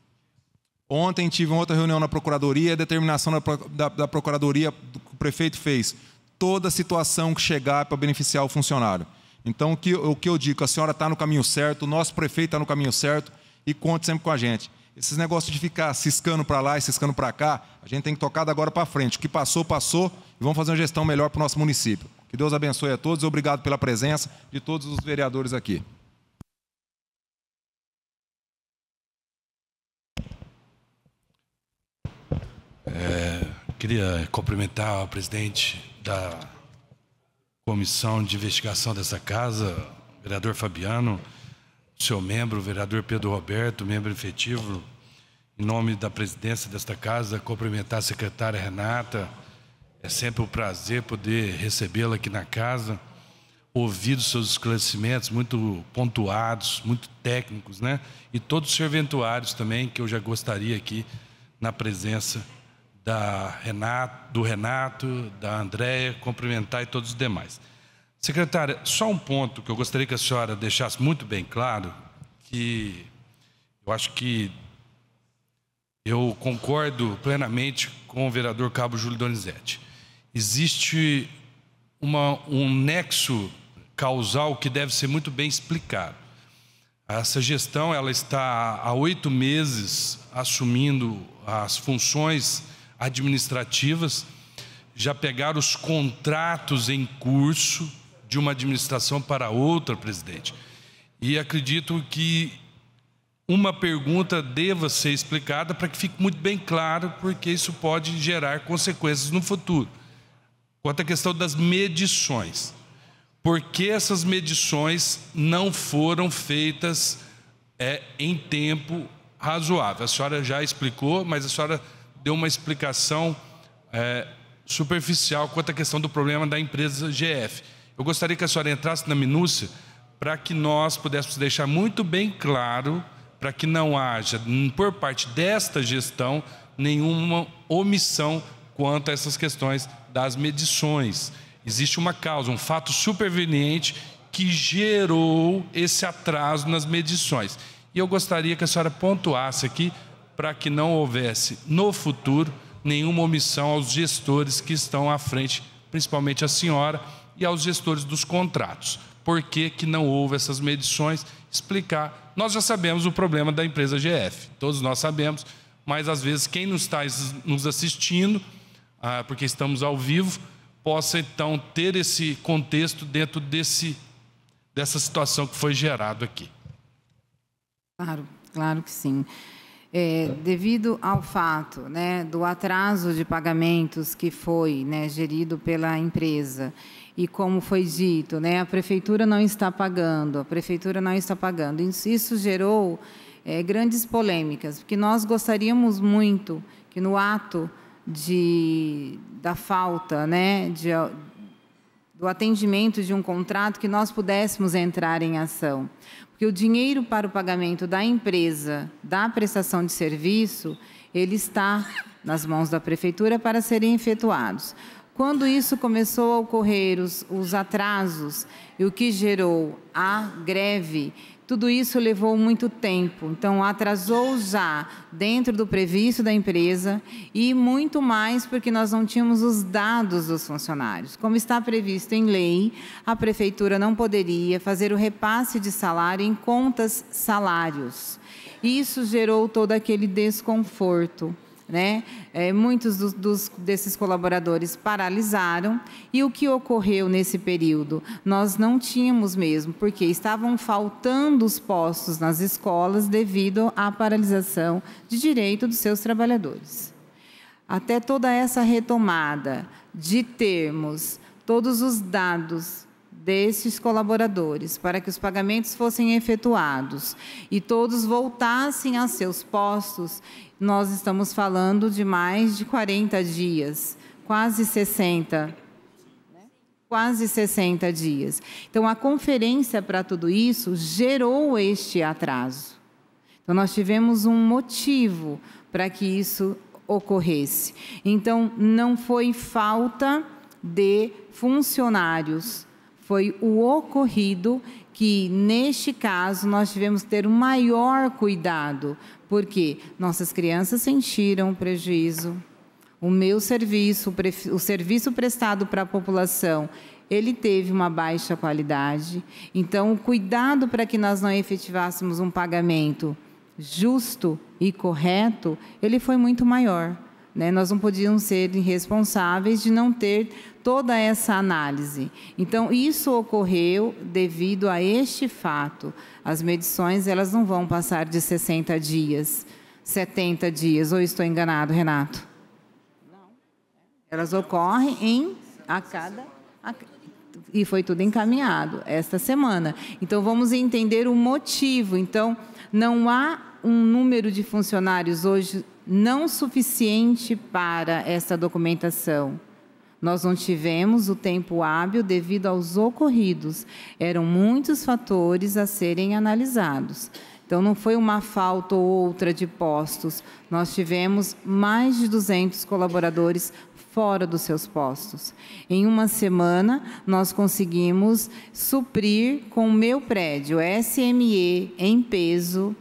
Ontem tive uma outra reunião na Procuradoria, a determinação da Procuradoria que o prefeito fez. Toda situação que chegar para beneficiar o funcionário. Então, o que eu digo, a senhora está no caminho certo, o nosso prefeito está no caminho certo e conte sempre com a gente. Esses negócios de ficar ciscando para lá e ciscando para cá, a gente tem que tocar da agora para frente. O que passou, passou e vamos fazer uma gestão melhor para o nosso município. Que Deus abençoe a todos e obrigado pela presença de todos os vereadores aqui. Queria cumprimentar o presidente da comissão de investigação dessa casa, vereador Fabiano, seu membro, o vereador Pedro Roberto, membro efetivo, em nome da presidência desta casa, cumprimentar a secretária Renata. É sempre um prazer poder recebê-la aqui na casa, ouvir os seus esclarecimentos muito pontuados, muito técnicos, né? E todos os serventuários também, que eu já gostaria aqui, na presença do Renato, da Andréia, cumprimentar e todos os demais. Secretária, só um ponto que eu gostaria que a senhora deixasse muito bem claro, que eu acho que eu concordo plenamente com o vereador Cabo Júlio Donizete. Existe um nexo causal que deve ser muito bem explicado. Essa gestão ela está há 8 meses assumindo as funções administrativas, já pegaram os contratos em curso de uma administração para outra, presidente. E acredito que uma pergunta deva ser explicada para que fique muito bem claro, porque isso pode gerar consequências no futuro. Quanto à questão das medições. Por que essas medições não foram feitas em tempo razoável? A senhora já explicou, mas a senhora deu uma explicação superficial quanto à questão do problema da empresa GF. Eu gostaria que a senhora entrasse na minúcia para que nós pudéssemos deixar muito bem claro, para que não haja, por parte desta gestão, nenhuma omissão quanto a essas questões das medições. Existe uma causa, um fato superveniente que gerou esse atraso nas medições. E eu gostaria que a senhora pontuasse aqui para que não houvesse, no futuro, nenhuma omissão aos gestores que estão à frente, principalmente a senhora, e aos gestores dos contratos. Por que que não houve essas medições? Explicar. Nós já sabemos o problema da empresa GF, todos nós sabemos, mas às vezes quem não está nos assistindo, porque estamos ao vivo, possa então ter esse contexto dentro dessa situação que foi gerado aqui. Claro que sim. Devido ao fato, né, do atraso de pagamentos que foi, né, gerido pela empresa, e como foi dito, né, a prefeitura não está pagando, Isso gerou grandes polêmicas, porque nós gostaríamos muito que no ato da falta, né, do atendimento de um contrato, que nós pudéssemos entrar em ação. Porque o dinheiro para o pagamento da empresa, da prestação de serviço, ele está nas mãos da prefeitura para serem efetuados. Quando isso começou a ocorrer, os atrasos, e o que gerou a greve, tudo isso levou muito tempo. Então, atrasou já dentro do previsto da empresa e muito mais porque nós não tínhamos os dados dos funcionários. Como está previsto em lei, a prefeitura não poderia fazer o repasse de salário em contas salários. Isso gerou todo aquele desconforto, né? Muitos desses colaboradores paralisaram. E o que ocorreu nesse período? Nós não tínhamos mesmo, porque estavam faltando os postos nas escolas devido à paralisação de direito dos seus trabalhadores. Até toda essa retomada de termos todos os dados desses colaboradores para que os pagamentos fossem efetuados e todos voltassem a seus postos, nós estamos falando de mais de 40 dias, quase 60 dias. Então, a conferência para tudo isso gerou este atraso. Então, nós tivemos um motivo para que isso ocorresse. Então, não foi falta de funcionários, foi o ocorrido que, neste caso, nós tivemos que ter um maior cuidado, porque nossas crianças sentiram prejuízo, o meu serviço, o serviço prestado para a população, ele teve uma baixa qualidade. Então, o cuidado para que nós não efetivássemos um pagamento justo e correto, ele foi muito maior, né? Nós não podíamos ser irresponsáveis de não ter toda essa análise. Então, isso ocorreu devido a este fato. As medições, elas não vão passar de 60 dias, 70 dias, ou estou enganado, Renato? Não. Elas ocorrem e foi tudo encaminhado esta semana. Então, vamos entender o motivo. Então, não há um número de funcionários hoje não suficiente para essa documentação. Nós não tivemos o tempo hábil devido aos ocorridos. Eram muitos fatores a serem analisados. Então, não foi uma falta ou outra de postos. Nós tivemos mais de 200 colaboradores fora dos seus postos. Em uma semana, nós conseguimos suprir com o meu prédio, SME, em peso,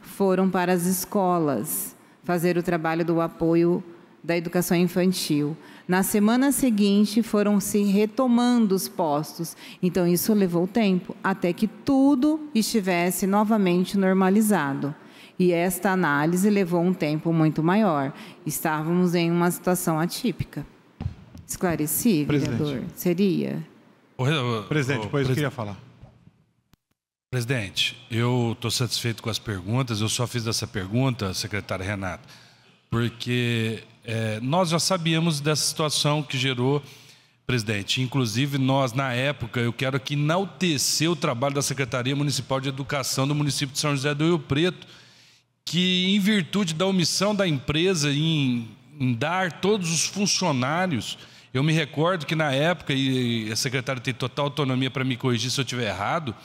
foram para as escolas fazer o trabalho do apoio da educação infantil. Na semana seguinte, foram se retomando os postos. Então, isso levou tempo, até que tudo estivesse novamente normalizado. E esta análise levou um tempo muito maior. Estávamos em uma situação atípica. Esclareci, vereador? Seria? Presidente, depois eu queria falar. Presidente, eu estou satisfeito com as perguntas. Eu só fiz essa pergunta, secretário Renato, porque nós já sabíamos dessa situação que gerou, presidente. Inclusive, nós, na época, eu quero aqui enaltecer o trabalho da Secretaria Municipal de Educação do município de São José do Rio Preto, que, em virtude da omissão da empresa em dar todos os funcionários, eu me recordo que, na época, e a secretária tem total autonomia para me corrigir se eu estiver errado,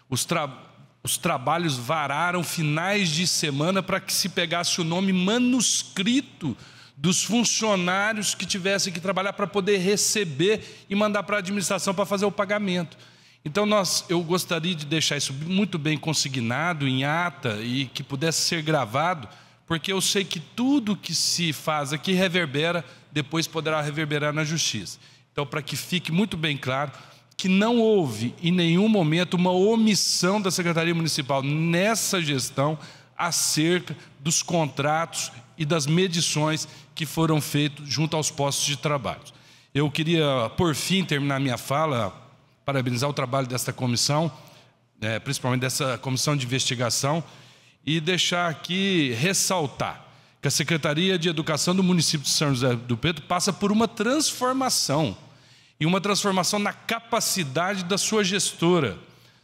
os trabalhos vararam finais de semana para que se pegasse o nome manuscrito dos funcionários que tivessem que trabalhar para poder receber e mandar para a administração para fazer o pagamento. Então, eu gostaria de deixar isso muito bem consignado em ata e que pudesse ser gravado, porque eu sei que tudo que se faz aqui reverbera, depois poderá reverberar na Justiça. Então, para que fique muito bem claro que não houve, em nenhum momento, uma omissão da Secretaria Municipal nessa gestão acerca dos contratos e das medições que foram feitos junto aos postos de trabalho. Eu queria, por fim, terminar minha fala, parabenizar o trabalho desta comissão, principalmente dessa comissão de investigação, e deixar aqui, ressaltar, que a Secretaria de Educação do município de São José do Rio Preto passa por uma transformação, e uma transformação na capacidade da sua gestora.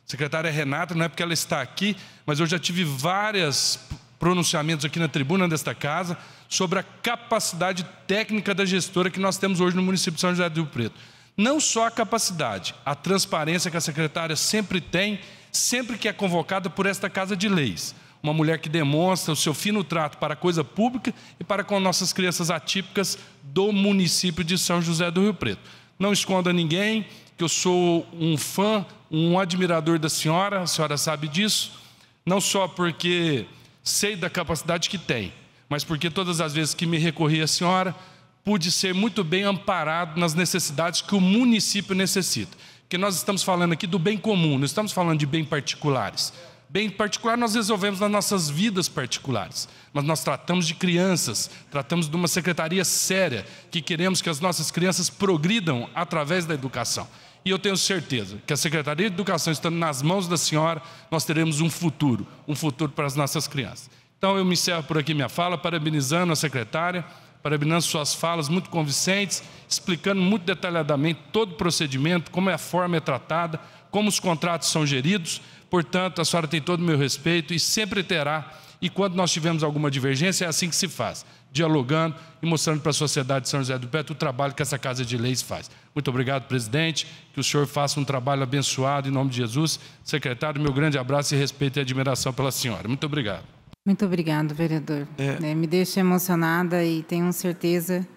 Secretária Renata, não é porque ela está aqui, mas eu já tive vários pronunciamentos aqui na tribuna desta casa sobre a capacidade técnica da gestora que nós temos hoje no município de São José do Rio Preto. Não só a capacidade, a transparência que a secretária sempre tem, sempre que é convocada por esta Casa de Leis. Uma mulher que demonstra o seu fino trato para a coisa pública e para com nossas crianças atípicas do município de São José do Rio Preto. Não escondo a ninguém que eu sou um fã, um admirador da senhora, a senhora sabe disso, não só porque sei da capacidade que tem, mas porque todas as vezes que me recorri à senhora, pude ser muito bem amparado nas necessidades que o município necessita. Porque nós estamos falando aqui do bem comum, não estamos falando de bem particulares. Bem particular nós resolvemos nas nossas vidas particulares, mas nós tratamos de crianças, tratamos de uma secretaria séria, que queremos que as nossas crianças progridam através da educação. E eu tenho certeza que a Secretaria de Educação, estando nas mãos da senhora, nós teremos um futuro para as nossas crianças. Então eu me encerro por aqui minha fala, parabenizando a secretária, parabenizando suas falas muito convincentes, explicando muito detalhadamente todo o procedimento, como a forma é tratada, como os contratos são geridos. Portanto, a senhora tem todo o meu respeito e sempre terá. E quando nós tivermos alguma divergência, é assim que se faz, dialogando e mostrando para a sociedade de São José do Rio Preto o trabalho que essa Casa de Leis faz. Muito obrigado, presidente, que o senhor faça um trabalho abençoado em nome de Jesus. Secretário, meu grande abraço e respeito e admiração pela senhora. Muito obrigado. Muito obrigado, vereador. Me deixa emocionada e tenho certeza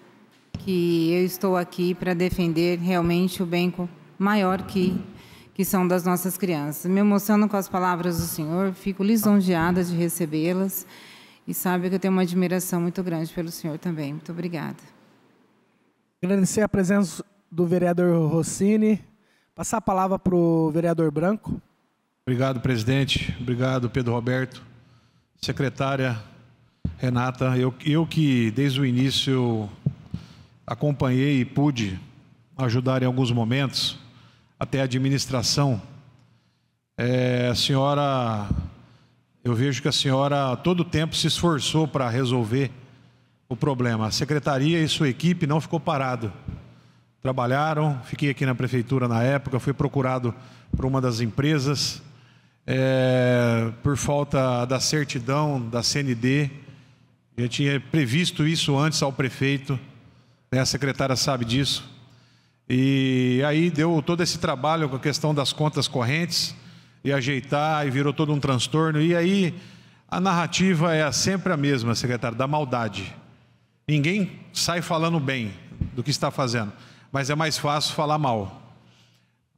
que eu estou aqui para defender realmente o bem maior que são das nossas crianças. Me emociono com as palavras do senhor, fico lisonjeada de recebê-las e sabe que eu tenho uma admiração muito grande pelo senhor também. Muito obrigada. Agradecer a presença do vereador Rossini. Passar a palavra para o vereador Branco. Obrigado, presidente. Obrigado, Pedro Roberto. Secretária Renata, eu que desde o início acompanhei e pude ajudar em alguns momentos, até a administração, a senhora, eu vejo que a senhora a todo tempo se esforçou para resolver o problema. A secretaria e sua equipe não ficou parado. Trabalharam, fiquei aqui na prefeitura na época, fui procurado por uma das empresas, por falta da certidão da CND. Eu tinha previsto isso antes ao prefeito, né? A secretária sabe disso. E aí deu todo esse trabalho com a questão das contas correntes e ajeitar, e virou todo um transtorno. E aí a narrativa é sempre a mesma, secretário, da maldade. Ninguém sai falando bem do que está fazendo, mas é mais fácil falar mal.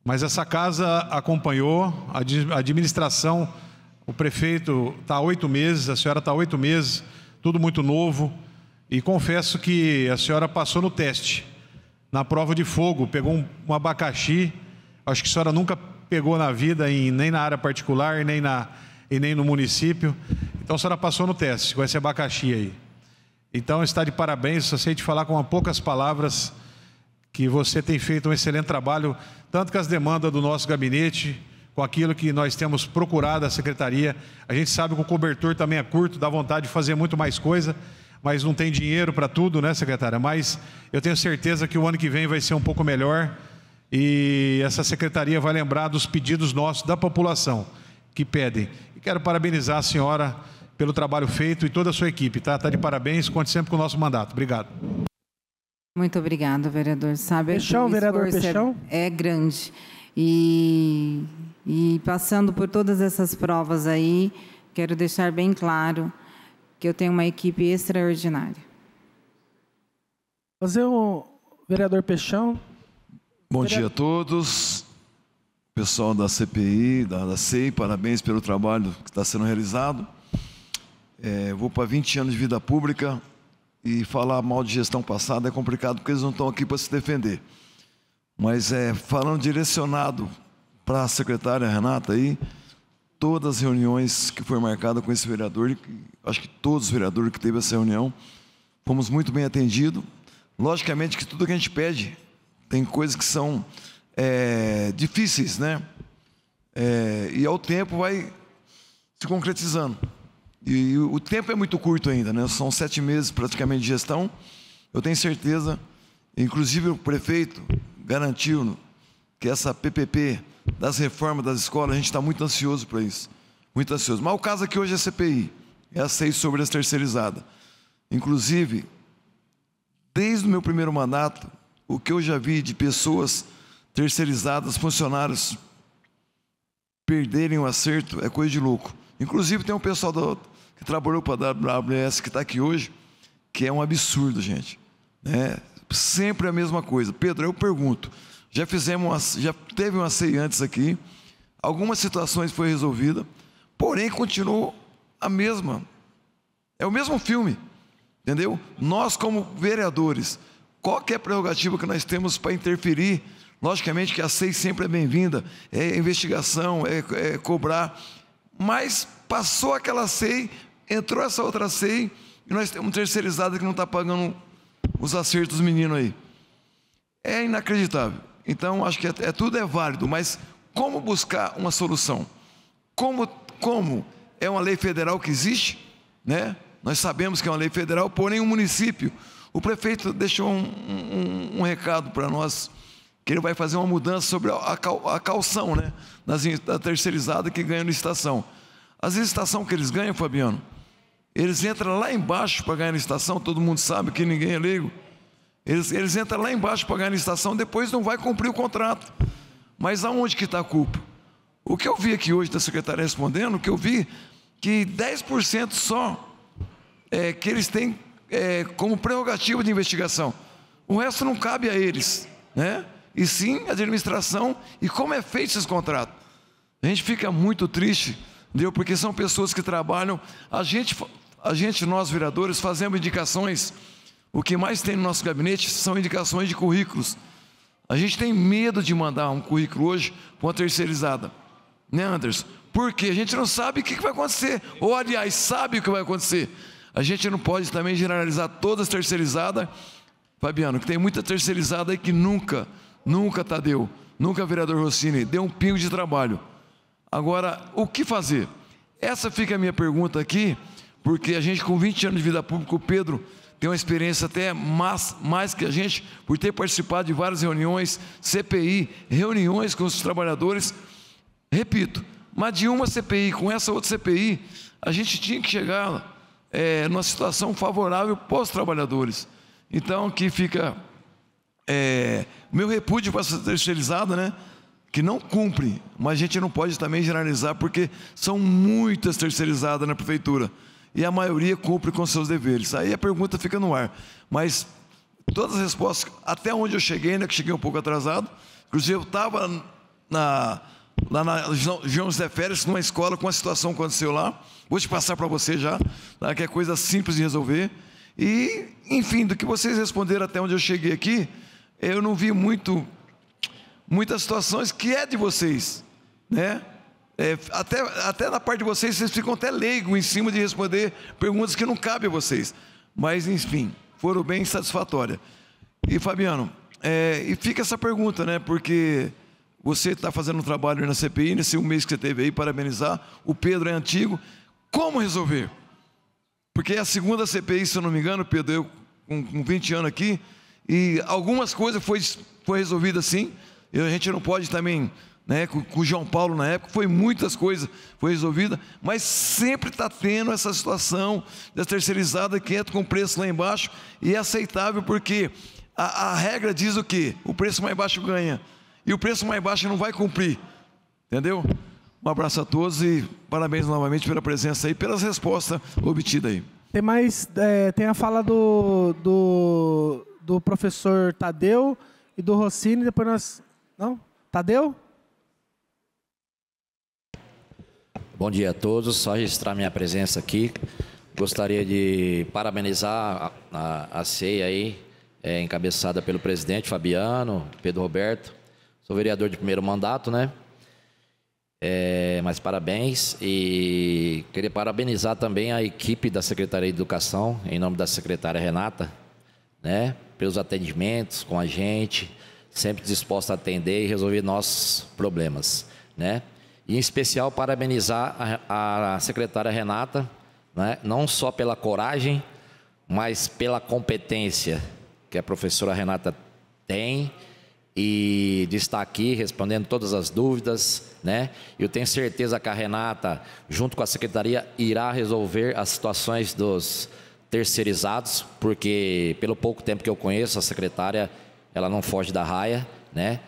Mas essa casa acompanhou, a administração, o prefeito está há 8 meses, a senhora está há 8 meses, tudo muito novo. E confesso que a senhora passou no teste. Na prova de fogo, pegou um abacaxi, acho que a senhora nunca pegou na vida, nem na área particular, nem no município. Então a senhora passou no teste com esse abacaxi aí. Então está de parabéns, só sei te falar com poucas palavras que você tem feito um excelente trabalho, tanto com as demandas do nosso gabinete, com aquilo que nós temos procurado a secretaria. A gente sabe que o cobertor também é curto, dá vontade de fazer muito mais coisa, mas não tem dinheiro para tudo, né, secretária? Mas eu tenho certeza que o ano que vem vai ser um pouco melhor e essa secretaria vai lembrar dos pedidos nossos da população que pedem. E quero parabenizar a senhora pelo trabalho feito e toda a sua equipe, tá? Está de parabéns, conte sempre com o nosso mandato. Obrigado. Muito obrigado, vereador. Sabe, Peixão, vereador Peixão. É grande. E passando por todas essas provas aí, quero deixar bem claro que eu tenho uma equipe extraordinária. Fazer o vereador Peixão. Bom dia a todos. Pessoal da CPI, da SEI, parabéns pelo trabalho que está sendo realizado. Vou para 20 anos de vida pública e falar mal de gestão passada é complicado porque eles não estão aqui para se defender. Mas falando direcionado para a secretária Renata aí, todas as reuniões que foram marcadas com esse vereador, acho que todos os vereadores que teve essa reunião, fomos muito bem atendidos. Logicamente que tudo que a gente pede, tem coisas que são difíceis, né? E ao tempo vai se concretizando. E o tempo é muito curto ainda, né? São 7 meses praticamente de gestão. Eu tenho certeza, inclusive o prefeito garantiu que essa PPP das reformas das escolas, a gente está muito ansioso para isso. Muito ansioso. Mas o caso aqui hoje é a CPI, é a 6 sobre as terceirizadas. Inclusive, desde o meu primeiro mandato, o que eu já vi de pessoas terceirizadas, funcionários, perderem o acerto é coisa de louco. Inclusive, tem um pessoal que trabalhou para a AWS que está aqui hoje, que é um absurdo, gente. Sempre a mesma coisa. Pedro, eu pergunto, já teve uma CEI antes aqui, algumas situações foi resolvida, porém continuou a mesma. É o mesmo filme, entendeu? Nós, como vereadores, qual que é a prerrogativa que nós temos para interferir? Logicamente que a CEI sempre é bem-vinda, é investigação, é cobrar, mas passou aquela CEI, entrou essa outra CEI, e nós temos terceirizada que não está pagando os acertos dos meninos aí. É inacreditável. Então, acho que tudo é válido, mas como buscar uma solução? Como é uma lei federal que existe, né? Nós sabemos que é uma lei federal, porém o município, o prefeito deixou um recado para nós, que ele vai fazer uma mudança sobre a calção, né? Da terceirizada que ganha licitação. As licitações que eles ganham, Fabiano, eles entram lá embaixo para ganhar licitação, todo mundo sabe que ninguém é leigo. Eles entram lá embaixo para ganhar licitação, depois não vai cumprir o contrato. Mas aonde que está a culpa? O que eu vi aqui hoje da secretária respondendo, que eu vi que 10% só que eles têm como prerrogativa de investigação. O resto não cabe a eles, né? E sim a administração e como é feito esses contratos. A gente fica muito triste, entendeu? Porque são pessoas que trabalham. Nós vereadores, fazemos indicações. O que mais tem no nosso gabinete são indicações de currículos. A gente tem medo de mandar um currículo hoje para uma terceirizada, né, Anderson? Porque a gente não sabe o que vai acontecer, ou aliás, sabe o que vai acontecer. A gente não pode também generalizar todas as terceirizadas, Fabiano, que tem muita terceirizada aí que nunca, Tadeu, nunca vereador Rossini, deu um pingo de trabalho. Agora, o que fazer? Essa fica a minha pergunta aqui, porque a gente com 20 anos de vida pública, o Pedro tem uma experiência até mais que a gente, por ter participado de várias reuniões, CPI, reuniões com os trabalhadores. Repito, mas de uma CPI com essa outra CPI, a gente tinha que chegar numa situação favorável para os trabalhadores. Então, aqui fica meu repúdio para essa terceirizada, né? Que não cumpre, mas a gente não pode também generalizar, porque são muitas terceirizadas na prefeitura. E a maioria cumpre com seus deveres. Aí a pergunta fica no ar. Mas todas as respostas, até onde eu cheguei, ainda que cheguei um pouco atrasado, inclusive eu estava lá na João José Férez, numa escola, com uma situação que aconteceu lá. Vou te passar para você já, tá? Que é coisa simples de resolver. E, enfim, do que vocês responderam até onde eu cheguei aqui, eu não vi muitas situações que é de vocês, né? Até na parte de vocês ficam até leigos em cima de responder perguntas que não cabem a vocês. Mas, enfim, foram bem satisfatórias. E, Fabiano, e fica essa pergunta, né? Porque você está fazendo um trabalho na CPI, nesse um mês que você teve aí, parabenizar. O Pedro é antigo. Como resolver? Porque é a segunda CPI, se eu não me engano, Pedro, eu com 20 anos aqui, e algumas coisas foi resolvida assim. A gente não pode também... Né, com o João Paulo na época, muitas coisas foi resolvida, mas sempre está tendo essa situação da terceirizada que entra com preço lá embaixo, e é aceitável porque a regra diz o quê? O preço mais baixo ganha, e o preço mais baixo não vai cumprir, entendeu? Um abraço a todos e parabéns novamente pela presença aí, pelas respostas obtidas aí. Tem a fala do professor Tadeu e do Rossini, depois nós... Não? Tadeu? Bom dia a todos, só registrar minha presença aqui. Gostaria de parabenizar a CEI aí, encabeçada pelo presidente Fabiano, Pedro Roberto. Sou vereador de primeiro mandato, né? Mas parabéns, e queria parabenizar também a equipe da Secretaria de Educação, em nome da secretária Renata, né? Pelos atendimentos com a gente, sempre disposta a atender e resolver nossos problemas, né? E, em especial, parabenizar a secretária Renata, né? Não só pela coragem, mas pela competência que a professora Renata tem e de estar aqui respondendo todas as dúvidas, né? Eu tenho certeza que a Renata, junto com a secretaria, irá resolver as situações dos terceirizados, porque pelo pouco tempo que eu conheço a secretária, ela não foge da raia, né?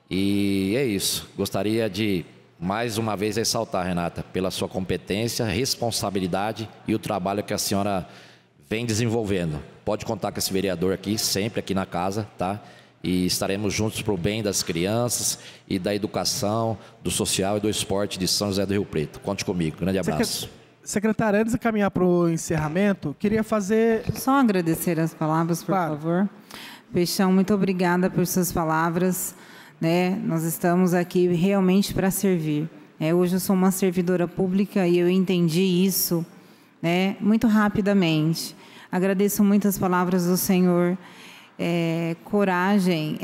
E é isso. Gostaria de mais uma vez ressaltar, Renata, pela sua competência, responsabilidade e o trabalho que a senhora vem desenvolvendo. Pode contar com esse vereador aqui, sempre aqui na casa, tá? E estaremos juntos para o bem das crianças e da educação, do social e do esporte de São José do Rio Preto. Conte comigo. Grande abraço. Secretária, antes de caminhar para o encerramento, queria fazer... Só agradecer as palavras, por favor. Peixão, muito obrigada por suas palavras. Né? Nós estamos aqui realmente para servir. Hoje eu sou uma servidora pública e eu entendi isso, né, muito rapidamente. Agradeço muito as palavras do senhor. Coragem,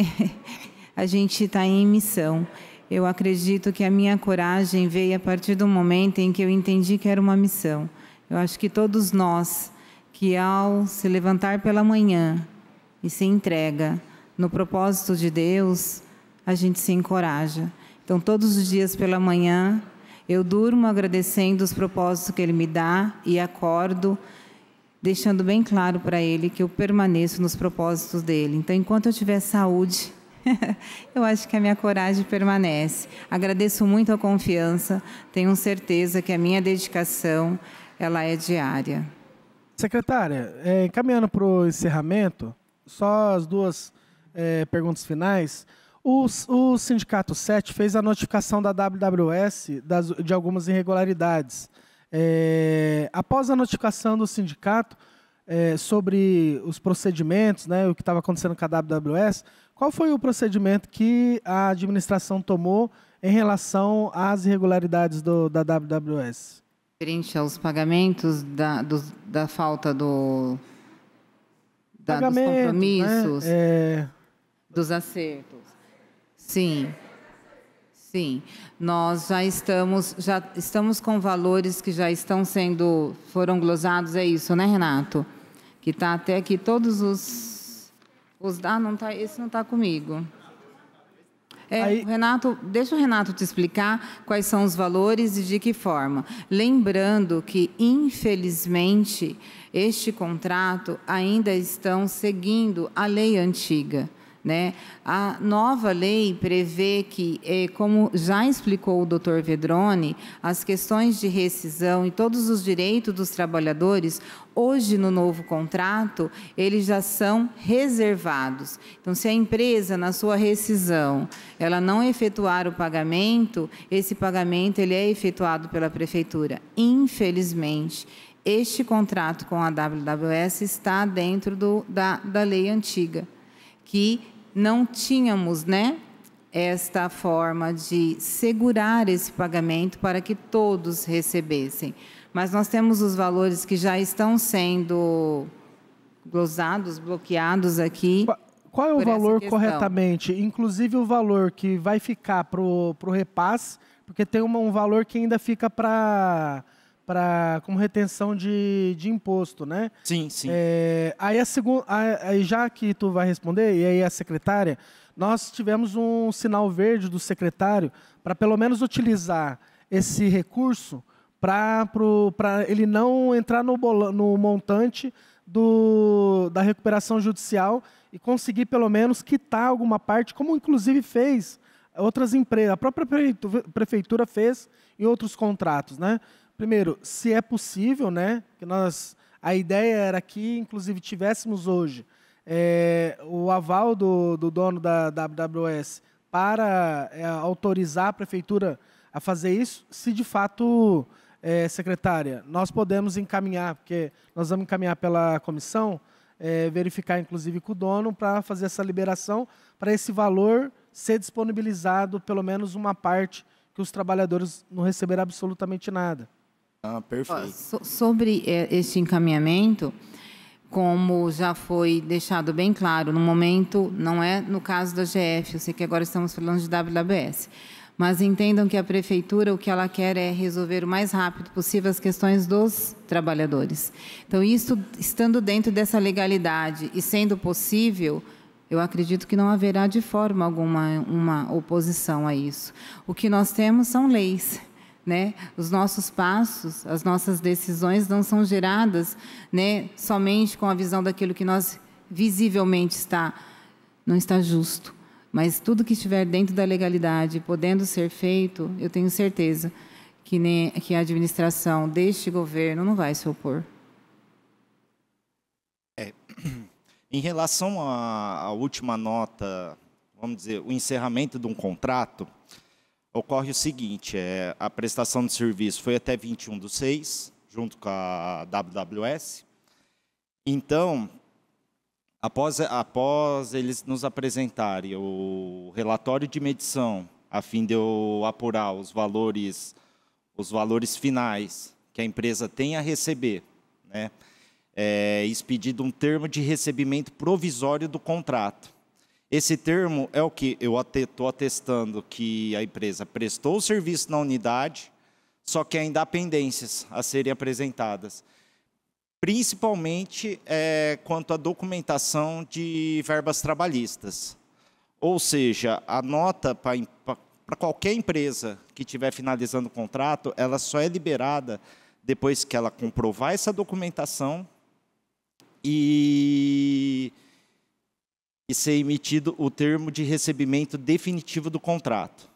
a gente está em missão. Eu acredito que a minha coragem veio a partir do momento em que eu entendi que era uma missão. Eu acho que todos nós, que ao se levantar pela manhã e se entrega no propósito de Deus, a gente se encoraja. Então, todos os dias pela manhã, eu durmo agradecendo os propósitos que Ele me dá e acordo deixando bem claro para Ele que eu permaneço nos propósitos dEle. Então, enquanto eu tiver saúde, eu acho que a minha coragem permanece. Agradeço muito a confiança, tenho certeza que a minha dedicação, ela é diária. Secretária, encaminhando para o encerramento, só as duas perguntas finais. O Sindicato 7 fez a notificação da WWS de algumas irregularidades. Após a notificação do sindicato sobre os procedimentos, né, o que estava acontecendo com a WWS, qual foi o procedimento que a administração tomou em relação às irregularidades da WWS? Referente aos pagamentos da falta dos compromissos, né? Dos acertos. Sim. Sim, nós já estamos com valores que já foram glosados, é isso, né, Renato? Que está até aqui todos não tá, esse não está comigo. Renato, deixa o Renato te explicar quais são os valores e de que forma. Lembrando que, infelizmente, este contrato ainda estão seguindo a lei antiga. Né? A nova lei prevê que, como já explicou o doutor Vedroni, as questões de rescisão e todos os direitos dos trabalhadores, hoje no novo contrato, eles já são reservados. Então, se a empresa, na sua rescisão, ela não efetuar o pagamento, esse pagamento ele é efetuado pela prefeitura. Infelizmente, este contrato com a WWS está dentro da lei antiga, que não tínhamos, né, esta forma de segurar esse pagamento para que todos recebessem. Mas nós temos os valores que já estão sendo glosados, bloqueados aqui. Qual é o valor corretamente? Inclusive o valor que vai ficar para o repasse, porque tem um valor que ainda fica como retenção de imposto, né? Sim, sim. Aí já que tu vai responder, e aí a secretária, nós tivemos um sinal verde do secretário para pelo menos utilizar esse recurso para ele não entrar no montante da recuperação judicial e conseguir pelo menos quitar alguma parte, como inclusive fez outras empresas, a própria prefeitura fez em outros contratos, né? Primeiro, se é possível, né? Que a ideia era que, inclusive, tivéssemos hoje o aval do dono da WWS para autorizar a prefeitura a fazer isso, se de fato, secretária, nós podemos encaminhar, porque nós vamos encaminhar pela comissão, verificar, inclusive, com o dono para fazer essa liberação, para esse valor ser disponibilizado, pelo menos uma parte, que os trabalhadores não receberão absolutamente nada. Perfeito. Sobre este encaminhamento, como já foi deixado bem claro, no momento, não é no caso da GF, eu sei que agora estamos falando de WWS, Mas entendam que a prefeitura, o que ela quer é resolver o mais rápido possível as questões dos trabalhadores. Então, isso estando dentro dessa legalidade e sendo possível, eu acredito que não haverá de forma alguma uma oposição a isso. O que nós temos são leis, né? Os nossos passos, as nossas decisões não são geradas, né, somente com a visão daquilo que nós visivelmente não está justo. Mas tudo que estiver dentro da legalidade, podendo ser feito, eu tenho certeza que a administração deste governo não vai se opor. Em relação à última nota, vamos dizer, o encerramento de um contrato, ocorre o seguinte, a prestação de serviço foi até 21/6, junto com a WWS. Então, após eles nos apresentarem o relatório de medição, a fim de eu apurar os valores finais que a empresa tem a receber, né? Expedido um termo de recebimento provisório do contrato. Esse termo é o que eu estou atestando que a empresa prestou o serviço na unidade, só que ainda há pendências a serem apresentadas. Principalmente quanto à documentação de verbas trabalhistas. Ou seja, a nota para qualquer empresa que estiver finalizando o contrato, ela só é liberada depois que ela comprovar essa documentação e ser emitido o termo de recebimento definitivo do contrato,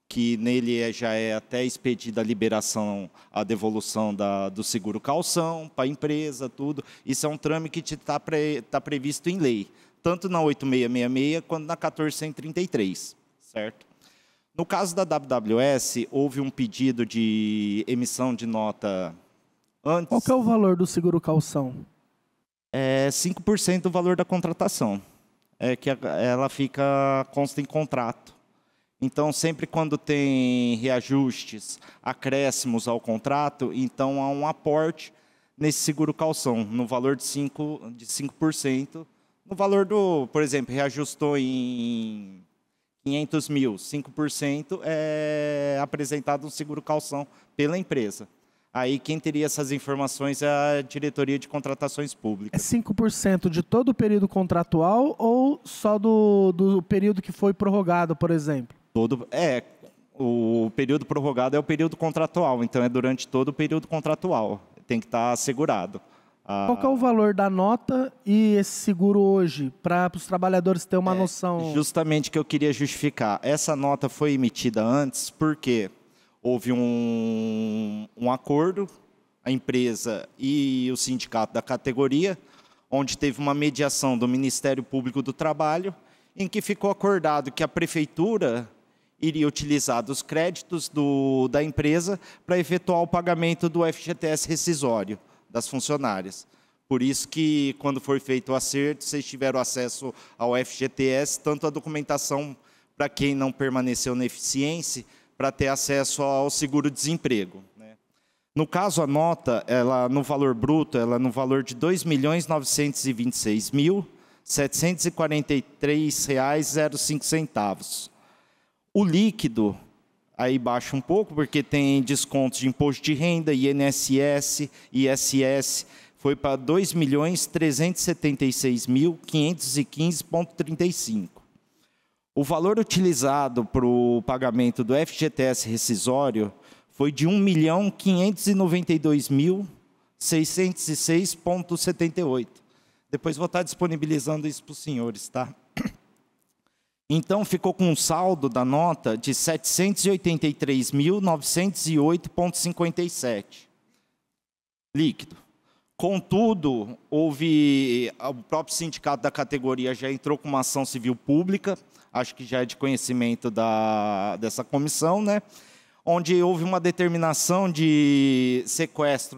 que nele já é até expedida a liberação, a devolução do seguro calção para a empresa, tudo. Isso é um trâmite que está previsto em lei, tanto na 8666 quanto na 1433, certo? No caso da WWS, houve um pedido de emissão de nota antes... Qual que é o valor do seguro calção? 5% do valor da contratação. Que ela consta em contrato. Então, sempre quando tem reajustes, acréscimos ao contrato, então há um aporte nesse seguro calção, no valor de 5%. No valor por exemplo, reajustou em 500 mil, 5% é apresentado um seguro calção pela empresa. Aí quem teria essas informações é a Diretoria de Contratações Públicas. É 5% de todo o período contratual ou só do período que foi prorrogado, por exemplo? O período prorrogado é o período contratual, então é durante todo o período contratual. Tem que estar assegurado. Qual que é o valor da nota e esse seguro hoje, para os trabalhadores terem uma noção? Justamente que eu queria justificar. Essa nota foi emitida antes porque houve um acordo, a empresa e o sindicato da categoria, onde teve uma mediação do Ministério Público do Trabalho, em que ficou acordado que a prefeitura iria utilizar dos créditos da empresa para efetuar o pagamento do FGTS rescisório das funcionárias. Por isso que, quando foi feito o acerto, vocês tiveram acesso ao FGTS, tanto a documentação para quem não permaneceu na eficiência, para ter acesso ao seguro-desemprego. Né? No caso, a nota, ela, no valor bruto, ela no valor de R$ 2.926.743,05. O líquido, aí baixa um pouco, porque tem descontos de imposto de renda, INSS, ISS, foi para R$ 2.376.515,35. O valor utilizado para o pagamento do FGTS rescisório foi de R$ 1.592.606,78. Depois vou estar disponibilizando isso para os senhores, tá? Então, ficou com um saldo da nota de R$ 783.908,57. Líquido. Contudo, o próprio sindicato da categoria já entrou com uma ação civil pública, acho que já é de conhecimento dessa comissão, né? Onde houve uma determinação de sequestro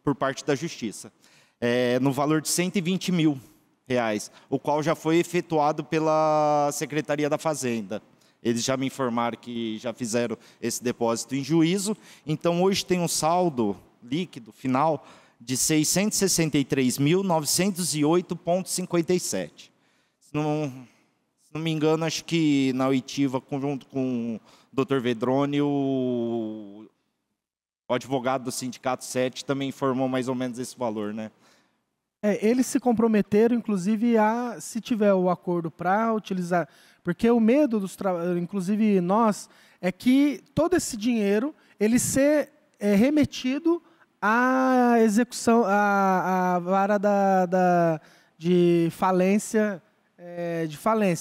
por parte da Justiça, no valor de R$ 120 mil, o qual já foi efetuado pela Secretaria da Fazenda. Eles já me informaram que já fizeram esse depósito em juízo, então hoje tem um saldo líquido final de R$ 663.908,57. Se não me engano, acho que na oitiva, junto com o Dr. Vedroni, o advogado do Sindicato 7 também informou mais ou menos esse valor, né? Eles se comprometeram, inclusive, se tiver o acordo para utilizar... Porque o medo inclusive nós, é que todo esse dinheiro ele ser remetido à execução, à vara de falência,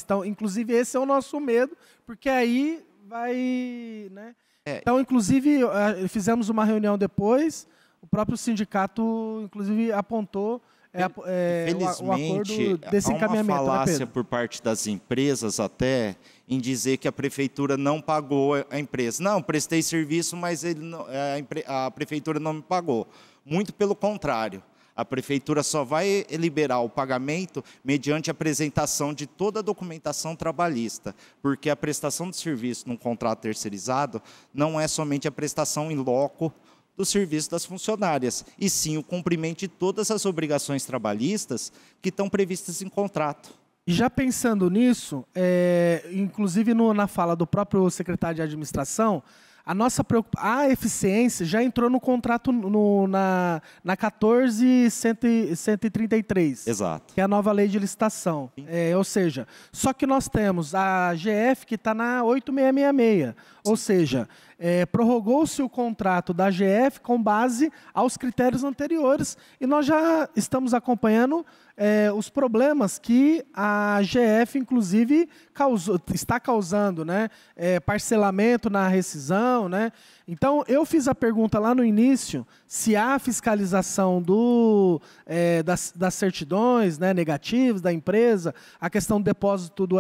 Então, inclusive, esse é o nosso medo, porque aí vai... Né? Então, inclusive, fizemos uma reunião depois, o próprio sindicato, inclusive, apontou o acordo desse encaminhamento. Há uma falácia por parte das empresas até em dizer que a prefeitura não pagou a empresa. Não, prestei serviço, mas a prefeitura não me pagou. Muito pelo contrário. A prefeitura só vai liberar o pagamento mediante a apresentação de toda a documentação trabalhista, porque a prestação de serviço num contrato terceirizado não é somente a prestação em loco do serviço das funcionárias, e sim o cumprimento de todas as obrigações trabalhistas que estão previstas em contrato. E já pensando nisso, inclusive na fala do próprio secretário de administração, a eficiência já entrou no contrato na 14.133. Exato. Que é a nova lei de licitação. Ou seja, só que nós temos a GF que está na 8666. Ou seja, prorrogou-se o contrato da GF com base aos critérios anteriores e nós já estamos acompanhando os problemas que a GF, inclusive, está causando, né? Parcelamento na rescisão, né? Então, eu fiz a pergunta lá no início se há fiscalização das certidões, né, negativas da empresa, a questão do depósito do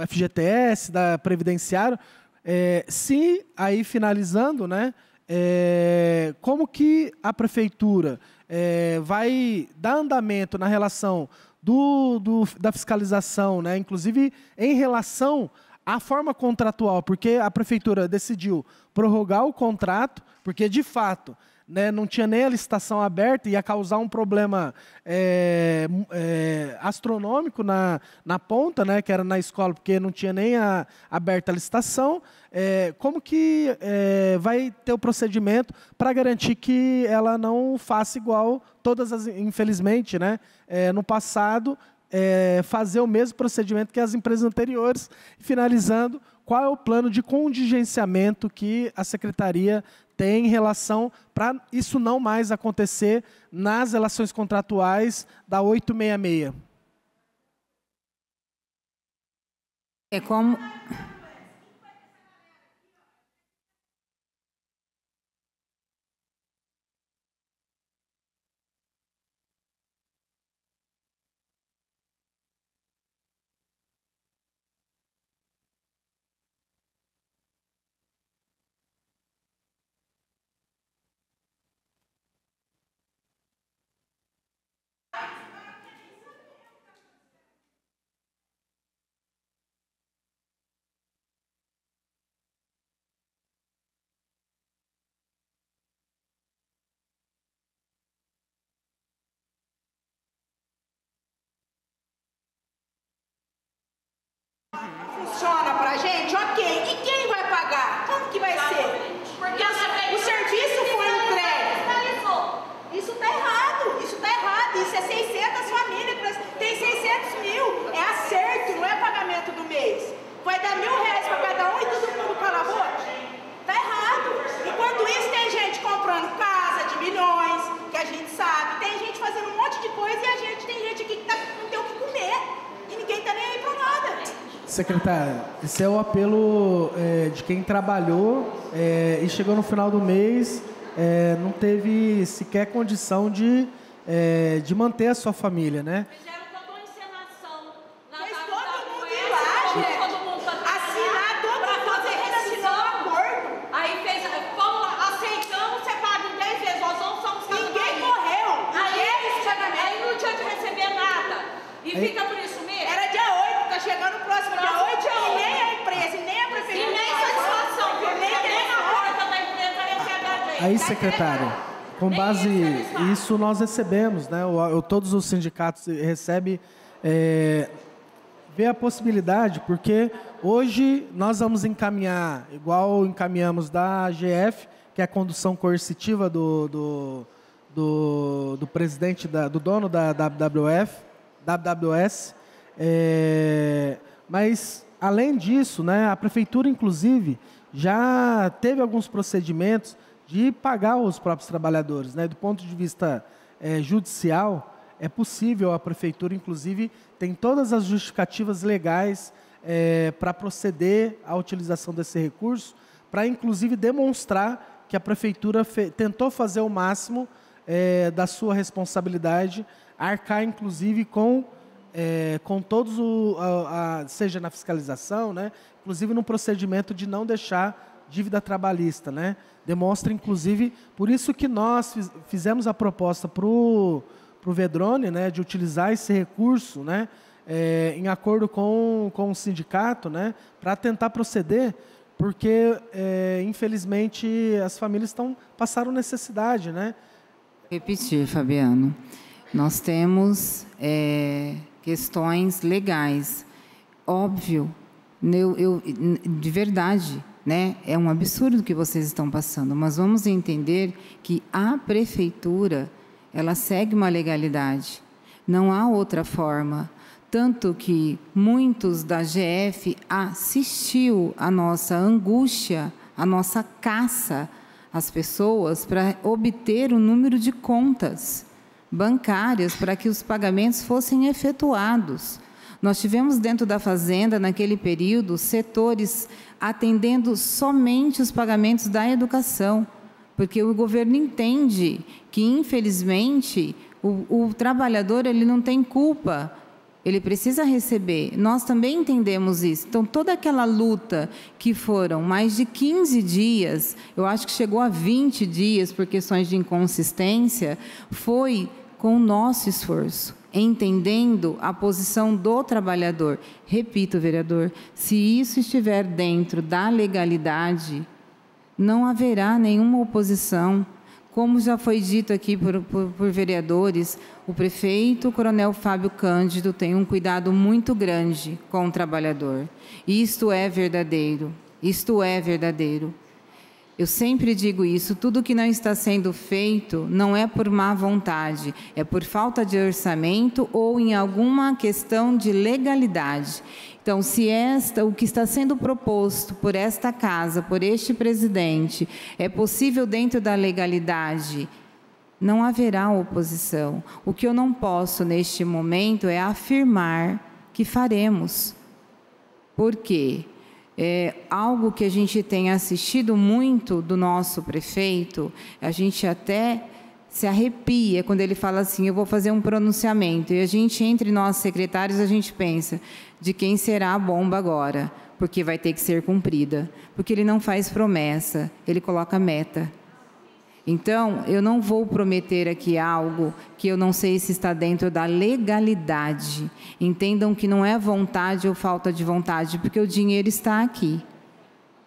FGTS, da Previdenciário. Se, aí finalizando, né, como que a Prefeitura vai dar andamento na relação da fiscalização, né, inclusive em relação à forma contratual, porque a Prefeitura decidiu prorrogar o contrato, porque, de fato, né, não tinha nem a licitação aberta, ia causar um problema astronômico na ponta, né, que era na escola, porque não tinha nem aberta a licitação. Como que vai ter o procedimento para garantir que ela não faça igual infelizmente, né, no passado, fazer o mesmo procedimento que as empresas anteriores? Finalizando, qual é o plano de contingenciamento que a Secretaria tem em relação para isso não mais acontecer nas relações contratuais da 866? Funciona pra gente? Ok. E quem vai pagar? Como que vai ser? Porque o serviço foi entregue. Isso tá errado. Isso tá errado. Isso é 600 famílias. Tem 600 mil. É acerto, não é pagamento do mês. Vai dar R$1.000 pra cada um e todo mundo cala a boca? Tá errado. Enquanto isso, tem gente comprando casa de milhões, que a gente sabe. Tem gente fazendo um monte de coisa e tem gente aqui que não tem o que comer. E ninguém tá nem aí pra nada. Secretária, esse é o apelo de quem trabalhou e chegou no final do mês, não teve sequer condição de manter a sua família, né? Fizeram toda uma encenação. Fez todo mundo ir lá, gente. Assinar, todo mundo assinou um acordo. Aí aceitamos, você paga em 10 vezes. Nós não somos casa. Ninguém morreu. Aí não tinha de receber nada. E fica por isso mesmo. Era dia 8, tá chegando o próximo dia 8 e nem a empresa, nem a prefeitura. E nem satisfação, viu? Nem na porta da empresa recebe a gente. Aí, secretária, com base nisso nós recebemos, né? Todos os sindicatos recebem ver a possibilidade, porque hoje nós vamos encaminhar, igual encaminhamos da AGF, que é a condução coercitiva do presidente, do dono da WWS. Mas, além disso, né, a prefeitura, inclusive, já teve alguns procedimentos de pagar os próprios trabalhadores, né? Do ponto de vista judicial, é possível, a prefeitura, inclusive, tem todas as justificativas legais para proceder à utilização desse recurso, para, inclusive, demonstrar que a prefeitura tentou fazer o máximo da sua responsabilidade, arcar, inclusive, com todos, seja na fiscalização, né? Inclusive no procedimento de não deixar dívida trabalhista, né? Demonstra, inclusive, por isso que nós fizemos a proposta para o Vedrone, né, de utilizar esse recurso, né, em acordo com o sindicato, né, para tentar proceder, porque, infelizmente, as famílias passaram necessidade, né? Repetir, Fabiano. Nós temos questões legais. Óbvio, de verdade, né? É um absurdo o que vocês estão passando, mas vamos entender que a prefeitura, ela segue uma legalidade. Não há outra forma. Tanto que muitos da GF assistiu a nossa angústia, a nossa caça às pessoas para obter o número de contas bancárias para que os pagamentos fossem efetuados. Nós tivemos dentro da Fazenda, naquele período, setores atendendo somente os pagamentos da educação, porque o governo entende que, infelizmente, o trabalhador ele não tem culpa, ele precisa receber. Nós também entendemos isso. Então, toda aquela luta que foram mais de 15 dias, eu acho que chegou a 20 dias por questões de inconsistência, foi com o nosso esforço, entendendo a posição do trabalhador. Repito, vereador, se isso estiver dentro da legalidade, não haverá nenhuma oposição. Como já foi dito aqui por vereadores, o prefeito, o coronel Fábio Cândido, tem um cuidado muito grande com o trabalhador. Isto é verdadeiro. Isto é verdadeiro. Eu sempre digo isso, tudo que não está sendo feito não é por má vontade, é por falta de orçamento ou em alguma questão de legalidade. Então, se o que está sendo proposto por esta casa, por este presidente, é possível dentro da legalidade, não haverá oposição. O que eu não posso, neste momento, é afirmar que faremos. Por quê? É algo que a gente tem assistido muito do nosso prefeito, a gente até se arrepia quando ele fala assim, eu vou fazer um pronunciamento, e a gente, entre nós secretários, a gente pensa, de quem será a bomba agora? Porque vai ter que ser cumprida. Porque ele não faz promessa, ele coloca meta. Então, eu não vou prometer aqui algo que eu não sei se está dentro da legalidade. Entendam que não é vontade ou falta de vontade, porque o dinheiro está aqui.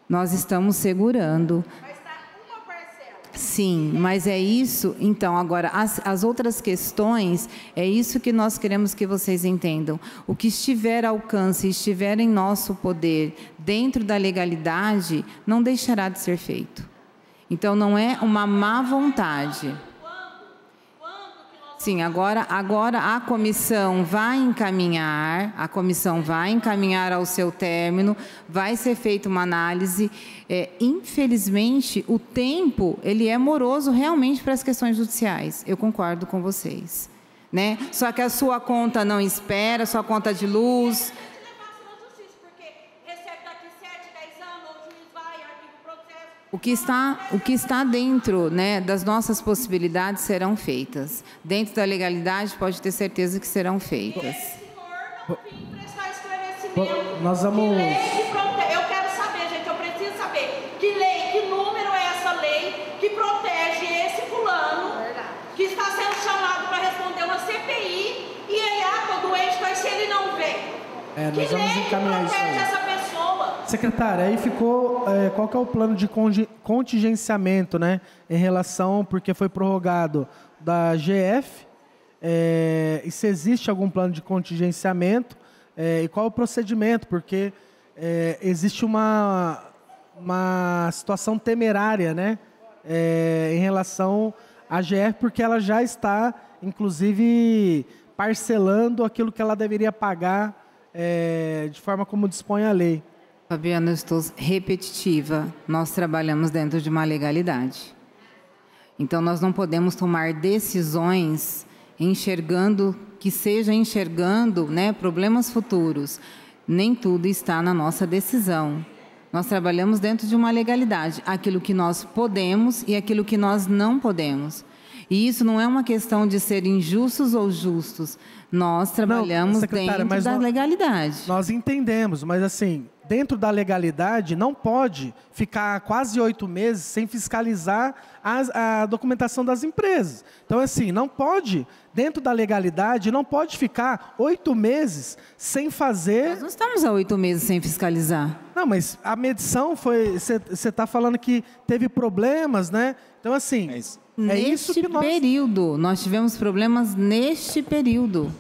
Nós estamos segurando. Mas está uma parcela. Sim, mas é isso. Então, agora, as outras questões, é isso que nós queremos que vocês entendam. O que estiver ao alcance, estiver em nosso poder, dentro da legalidade, não deixará de ser feito. Então, não é uma má vontade. Sim, agora a comissão vai encaminhar, ao seu término, vai ser feita uma análise. Infelizmente, o tempo, ele é moroso realmente para as questões judiciais. Eu concordo com vocês. Né? Só que a sua conta não espera, a sua conta de luz... O que está dentro, né, das nossas possibilidades serão feitas. Dentro da legalidade, pode ter certeza que serão feitas. Nós vamos... Eu quero saber, gente, eu preciso saber que lei, que número é essa lei que protege esse fulano que está sendo chamado para responder uma CPI e ele está doente, mas se ele não vem. Nós vamos encaminhar isso aí. Essa pessoa? Secretária, aí ficou, qual que é o plano de contingenciamento, né, em relação, porque foi prorrogado da GF, e se existe algum plano de contingenciamento, e qual o procedimento, porque existe uma situação temerária, né, em relação à GR, porque ela já está, inclusive, parcelando aquilo que ela deveria pagar de forma como dispõe a lei. Fabiano, eu estou repetitiva. Nós trabalhamos dentro de uma legalidade. Então, nós não podemos tomar decisões enxergando, né, problemas futuros. Nem tudo está na nossa decisão. Nós trabalhamos dentro de uma legalidade. Aquilo que nós podemos e aquilo que nós não podemos. E isso não é uma questão de ser injustos ou justos. Nós trabalhamos dentro da legalidade. Nós entendemos, mas assim, dentro da legalidade, não pode ficar quase 8 meses sem fiscalizar a documentação das empresas. Então, assim, não pode, dentro da legalidade, não pode ficar 8 meses sem fazer... Nós não estamos há 8 meses sem fiscalizar. Não, mas a medição foi... Você está falando que teve problemas, né? Então, assim... isso que nós... período, nós tivemos problemas neste período.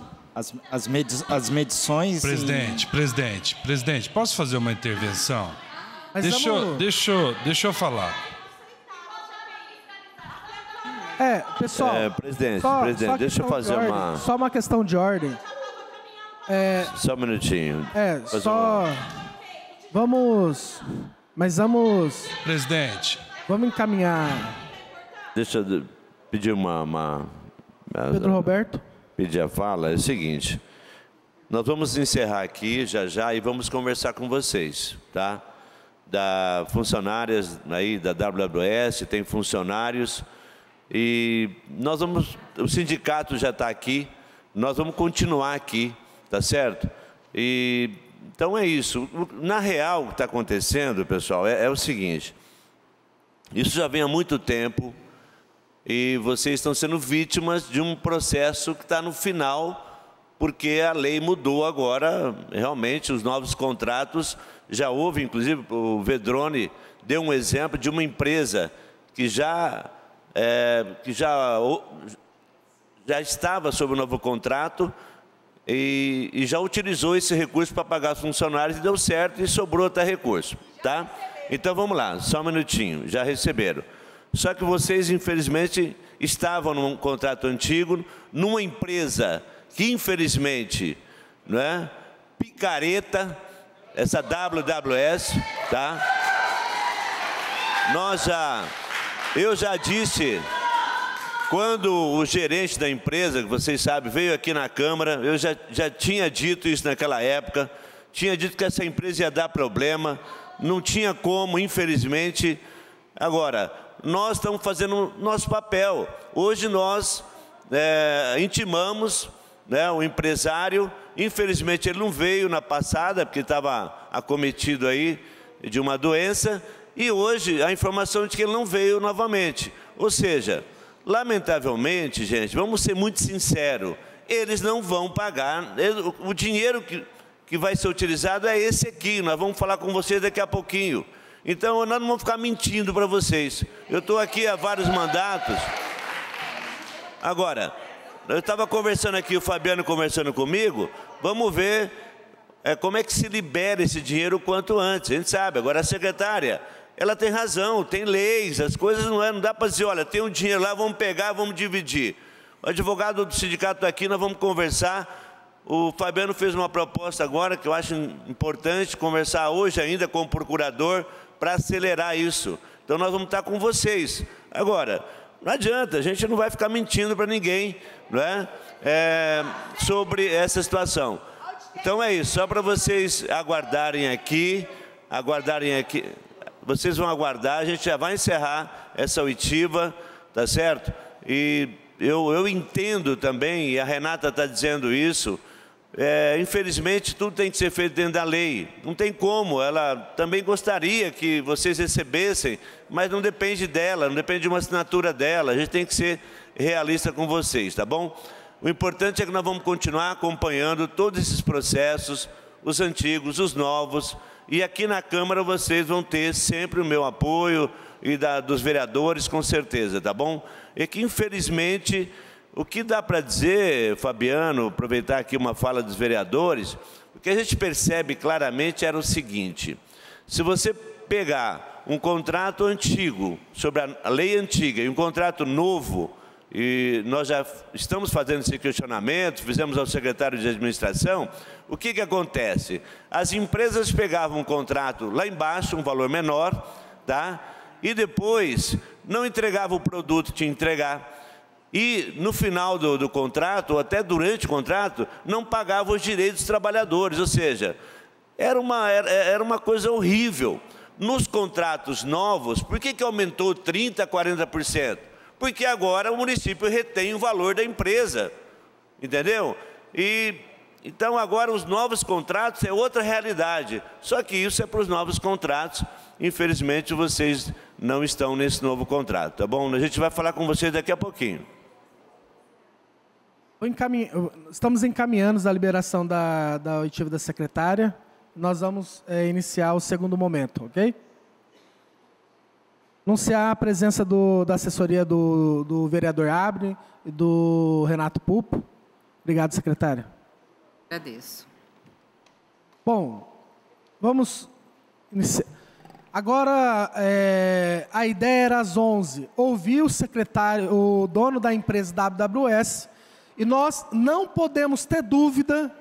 As medições... Presidente, posso fazer uma intervenção? Mas deixa eu falar. Pessoal... presidente, deixa eu fazer Só uma questão de ordem. Só um minutinho. Vamos... Presidente. Vamos encaminhar... Deixa eu pedir Pedro Roberto. Pedir a fala. É o seguinte, nós vamos encerrar aqui já e vamos conversar com vocês, tá? Da funcionárias aí da WWS, tem funcionários e nós vamos, o sindicato já está aqui, nós vamos continuar aqui, tá certo? E então é isso. Na real, o que está acontecendo, pessoal, é o seguinte, isso já vem há muito tempo. E vocês estão sendo vítimas de um processo que está no final, porque a lei mudou agora, realmente, os novos contratos, já houve, inclusive, o Vedrone deu um exemplo de uma empresa que já estava sob o novo contrato e já utilizou esse recurso para pagar os funcionários e deu certo e sobrou até recurso, tá? Então, vamos lá, só um minutinho, já receberam. Só que vocês, infelizmente, estavam num contrato antigo, numa empresa que, infelizmente, não é, picareta, essa WWS, tá? Eu já disse, quando o gerente da empresa, que vocês sabem, veio aqui na Câmara, eu já tinha dito isso naquela época, tinha dito que essa empresa ia dar problema, não tinha como, infelizmente. Agora, nós estamos fazendo o nosso papel. Hoje nós intimamos, né, o empresário, infelizmente ele não veio na passada, porque estava acometido aí de uma doença, e hoje a informação é de que ele não veio novamente. Ou seja, lamentavelmente, gente, vamos ser muito sinceros, eles não vão pagar, o dinheiro que vai ser utilizado é esse aqui, nós vamos falar com vocês daqui a pouquinho. Então, nós não vamos ficar mentindo para vocês. Eu estou aqui há vários mandatos. Agora, eu estava conversando aqui, o Fabiano conversando comigo, vamos ver como é que se libera esse dinheiro o quanto antes. A gente sabe, agora a secretária, ela tem razão, tem leis, as coisas não dá para dizer, olha, tem um dinheiro lá, vamos pegar, vamos dividir. O advogado do sindicato está aqui, nós vamos conversar. O Fabiano fez uma proposta agora, que eu acho importante, conversar hoje ainda com o procurador, para acelerar isso. Então, nós vamos estar com vocês. Agora, não adianta, a gente não vai ficar mentindo para ninguém, não é? Sobre essa situação. Então, é isso, só para vocês aguardarem aqui, vocês vão aguardar, a gente já vai encerrar essa oitiva, tá certo? E eu entendo também, e a Renata está dizendo isso, infelizmente, tudo tem que ser feito dentro da lei. Não tem como. Ela também gostaria que vocês recebessem, mas não depende dela, não depende de uma assinatura dela. A gente tem que ser realista com vocês, tá bom? O importante é que nós vamos continuar acompanhando todos esses processos, os antigos, os novos, e aqui na Câmara vocês vão ter sempre o meu apoio e dos vereadores, com certeza, tá bom? E que, infelizmente, o que dá para dizer, Fabiano, aproveitar aqui uma fala dos vereadores, o que a gente percebe claramente era o seguinte: se você pegar um contrato antigo, sobre a lei antiga, e um contrato novo, e nós já estamos fazendo esse questionamento, fizemos ao secretário de administração, o que acontece? As empresas pegavam um contrato lá embaixo, um valor menor, tá? E depois não entregavam o produto que tinha que entregar. E no final do contrato, ou até durante o contrato, não pagavam os direitos dos trabalhadores, ou seja, era uma coisa horrível. Nos contratos novos, por que aumentou 30%, 40%? Porque agora o município retém o valor da empresa, entendeu? Então agora os novos contratos é outra realidade, só que isso é para os novos contratos. Infelizmente vocês não estão nesse novo contrato, tá bom? A gente vai falar com vocês daqui a pouquinho. Estamos encaminhando a liberação da oitiva da secretária. Nós vamos iniciar o segundo momento, ok? Anunciar a presença da assessoria do vereador Abre e do Renato Pupo. Obrigado, secretária. Agradeço. Bom, vamos iniciar. Agora, a ideia era às 11h. Ouvi o secretário, o dono da empresa WWS, e nós não podemos ter dúvida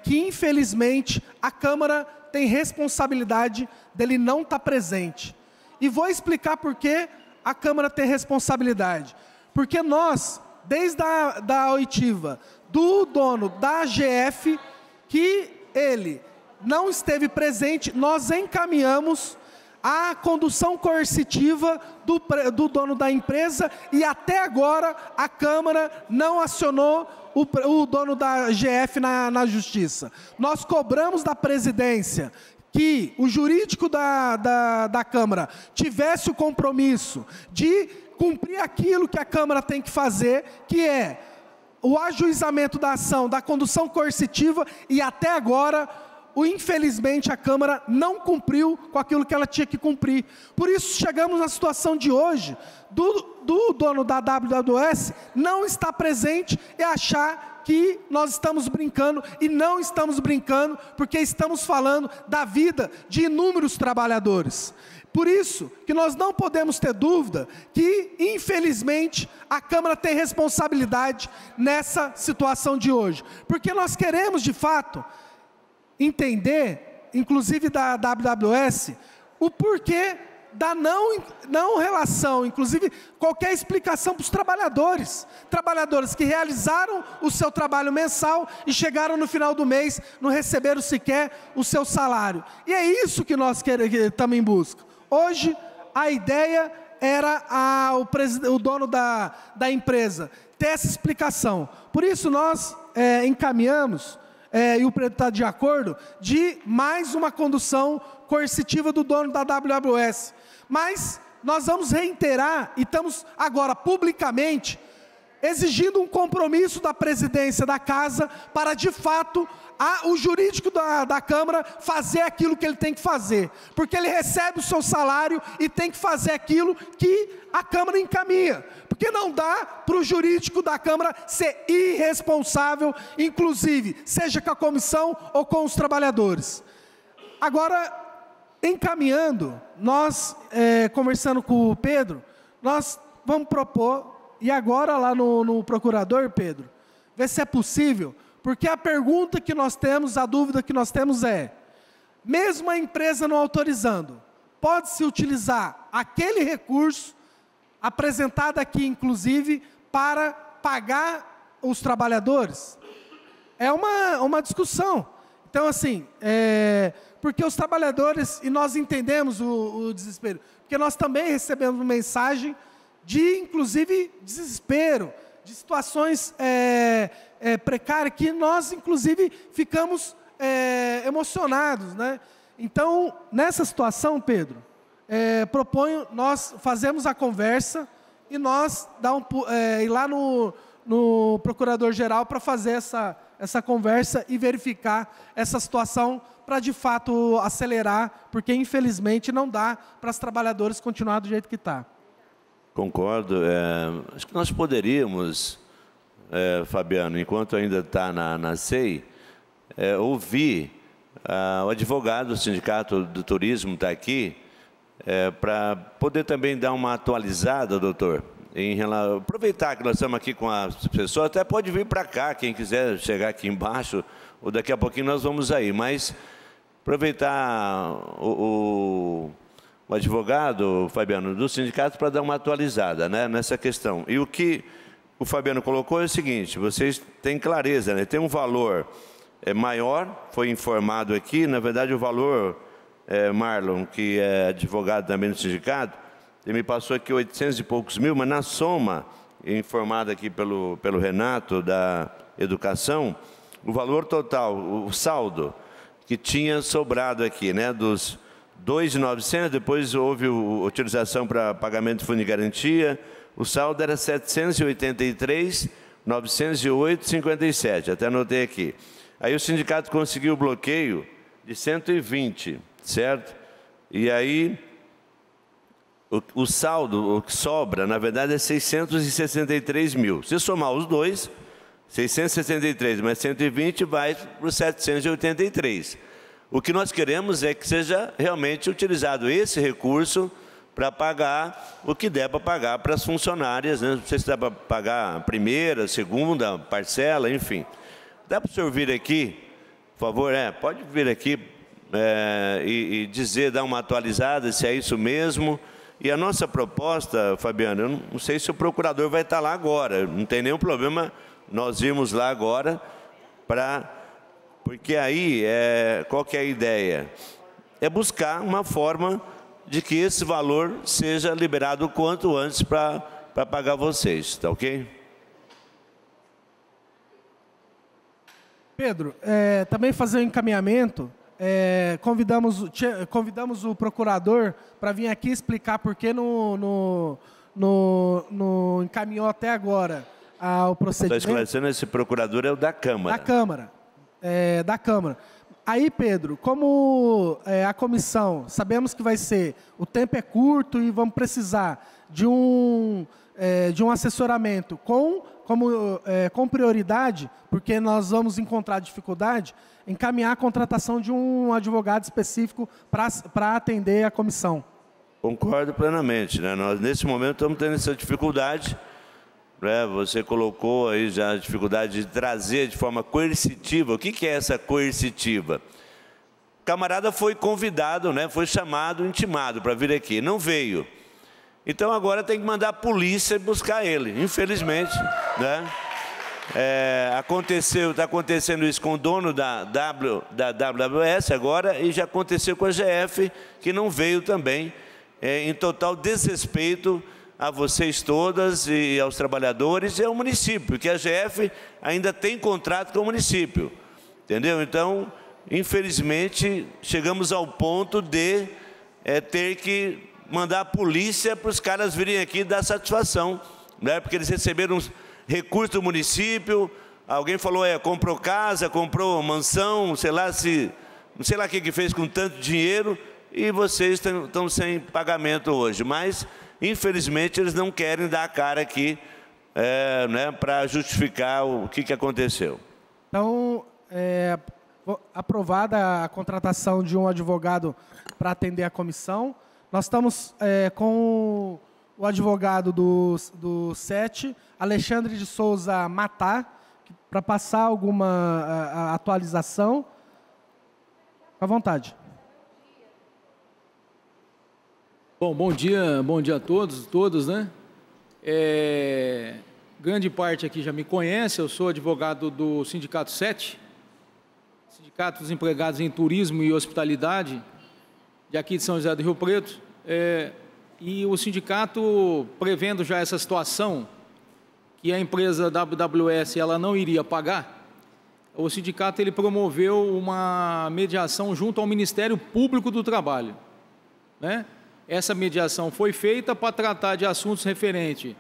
que, infelizmente, a Câmara tem responsabilidade dele não estar presente. E vou explicar por que a Câmara tem responsabilidade. Porque nós, desde a oitiva do dono da AGF, que ele não esteve presente, nós encaminhamos a condução coercitiva do dono da empresa e até agora a Câmara não acionou o dono da AGF na Justiça. Nós cobramos da presidência que o jurídico da Câmara tivesse o compromisso de cumprir aquilo que a Câmara tem que fazer, que é o ajuizamento da ação, da condução coercitiva, e até agora, infelizmente, a Câmara não cumpriu com aquilo que ela tinha que cumprir. Por isso, chegamos na situação de hoje, do dono da WWS não estar presente e achar que nós estamos brincando, e não estamos brincando, porque estamos falando da vida de inúmeros trabalhadores. Por isso que nós não podemos ter dúvida que, infelizmente, a Câmara tem responsabilidade nessa situação de hoje. Porque nós queremos, de fato, entender, inclusive da WWS, o porquê da não relação, inclusive qualquer explicação para os trabalhadores. Trabalhadores que realizaram o seu trabalho mensal e chegaram no final do mês, não receberam sequer o seu salário. E é isso que nós estamos em busca. Hoje, a ideia era o dono da empresa ter essa explicação. Por isso, nós encaminhamos, e o presidente está de acordo, de mais uma condução coercitiva do dono da WWS. Mas nós vamos reiterar, e estamos agora publicamente exigindo um compromisso da presidência da Casa para, de fato, o jurídico da Câmara fazer aquilo que ele tem que fazer. Porque ele recebe o seu salário e tem que fazer aquilo que a Câmara encaminha. Porque não dá para o jurídico da Câmara ser irresponsável, inclusive, seja com a comissão ou com os trabalhadores. Agora, encaminhando, nós, conversando com o Pedro, nós vamos propor, e agora lá no procurador, Pedro, ver se é possível, porque a pergunta que nós temos, a dúvida que nós temos é, mesmo a empresa não autorizando, pode-se utilizar aquele recurso, apresentado aqui, inclusive, para pagar os trabalhadores? É uma discussão. Então, assim, porque os trabalhadores, e nós entendemos o desespero, porque nós também recebemos mensagem de, inclusive, desespero, de situações precárias, que nós, inclusive, ficamos emocionados, né? Então, nessa situação, Pedro, proponho, nós fazemos a conversa e nós ir lá no Procurador-Geral para fazer essa conversa e verificar essa situação para, de fato, acelerar, porque, infelizmente, não dá para os trabalhadores continuar do jeito que está. Concordo. Acho que nós poderíamos Fabiano, enquanto ainda está na SEI, ouvir o advogado do Sindicato do Turismo está aqui, para poder também dar uma atualizada, doutor, aproveitar que nós estamos aqui com as pessoas, até pode vir para cá, quem quiser chegar aqui embaixo, ou daqui a pouquinho nós vamos aí, mas aproveitar o advogado, Fabiano, do sindicato para dar uma atualizada, né, nessa questão. E o que o Fabiano colocou é o seguinte, vocês têm clareza, né, tem um valor maior, foi informado aqui, na verdade o valor, Marlon, que é advogado também do sindicato, ele me passou aqui 800 e poucos mil, mas na soma, informada aqui pelo Renato da Educação, o valor total, o saldo que tinha sobrado aqui, né, dos 2.900, depois houve utilização para pagamento de fundo de garantia, o saldo era 783.908,57, até anotei aqui. Aí o sindicato conseguiu o bloqueio de 120, certo? E aí o saldo, o que sobra, na verdade, é 663 mil. Se somar os dois, 663 mais 120 vai para os 783. O que nós queremos é que seja realmente utilizado esse recurso para pagar o que der para pagar para as funcionárias, né? Não sei se dá para pagar a primeira, segunda parcela, enfim. Dá para o senhor vir aqui, por favor? Pode vir aqui e dizer, dar uma atualizada, se é isso mesmo. E a nossa proposta, Fabiano, eu não sei se o procurador vai estar lá agora, não tem nenhum problema nós irmos lá agora, porque aí, qual que é a ideia? É buscar uma forma de que esse valor seja liberado o quanto antes para pagar vocês, tá ok? Pedro, também fazer um encaminhamento, convidamos o procurador para vir aqui explicar por que não encaminhou até agora o procedimento. Estou esclarecendo, esse procurador é o da Câmara. Da Câmara. Aí, Pedro, como a comissão, sabemos que o tempo é curto e vamos precisar de um assessoramento com prioridade, porque nós vamos encontrar dificuldade, encaminhar a contratação de um advogado específico para atender a comissão. Concordo plenamente, né? Nós, nesse momento, estamos tendo essa dificuldade, né? Você colocou aí já a dificuldade de trazer de forma coercitiva. O que é essa coercitiva? O camarada foi convidado, né? Foi chamado, intimado para vir aqui, não veio. Então agora tem que mandar a polícia buscar ele, infelizmente, né? Está acontecendo isso com o dono da AWS agora e já aconteceu com a GF, que não veio também, em total desrespeito a vocês todas e aos trabalhadores e ao município, porque a GF ainda tem contrato com o município, entendeu? Então, infelizmente, chegamos ao ponto de ter que mandar a polícia para os caras virem aqui dar satisfação, né? Porque eles receberam recurso do município, alguém falou, comprou casa, comprou mansão, não sei lá o que fez com tanto dinheiro, e vocês estão sem pagamento hoje. Mas, infelizmente, eles não querem dar a cara aqui, né, para justificar o que aconteceu. Então, aprovada a contratação de um advogado para atender a comissão. Nós estamos com o advogado do SET, Alexandre de Souza Matá, para passar alguma atualização. À vontade. Bom dia a todos, né? Grande parte aqui já me conhece, eu sou advogado do Sindicato SET, Sindicato dos Empregados em Turismo e Hospitalidade, de aqui de São José do Rio Preto, e o sindicato, prevendo já essa situação, que a empresa WWS ela não iria pagar, o sindicato ele promoveu uma mediação junto ao Ministério Público do Trabalho, né? Essa mediação foi feita para tratar de assuntos referentes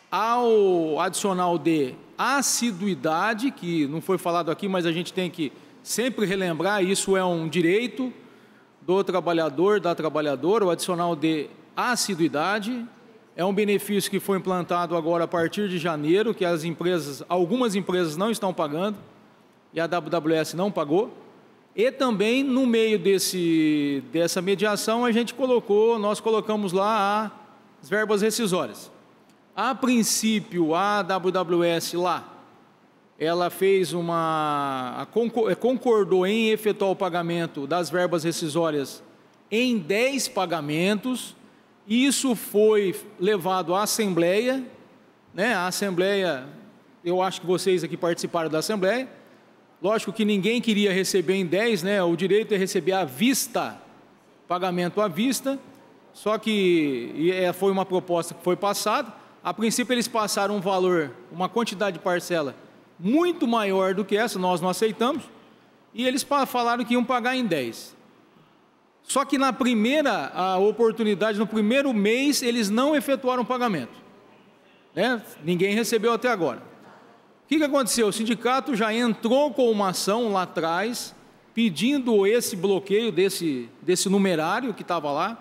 ao adicional de assiduidade, que não foi falado aqui, mas a gente tem que sempre relembrar, isso é um direito do trabalhador, da trabalhadora, o adicional de assiduidade, É um benefício que foi implantado agora a partir de janeiro, que algumas empresas não estão pagando, e a WWS não pagou. E também, no meio dessa mediação, nós colocamos lá as verbas rescisórias. A princípio, a WWS lá, ela fez concordou em efetuar o pagamento das verbas rescisórias em 10 pagamentos. Isso foi levado à Assembleia, né? A Assembleia, eu acho que vocês aqui participaram da Assembleia. Lógico que ninguém queria receber em 10, né? O direito é receber à vista, pagamento à vista, só que foi uma proposta que foi passada. A princípio eles passaram um valor, uma quantidade de parcela muito maior do que essa, nós não aceitamos, e eles falaram que iam pagar em 10. Só que na primeira oportunidade, no primeiro mês, eles não efetuaram o pagamento, né? Ninguém recebeu até agora. O que aconteceu? O sindicato já entrou com uma ação lá atrás, pedindo esse bloqueio desse numerário que estava lá.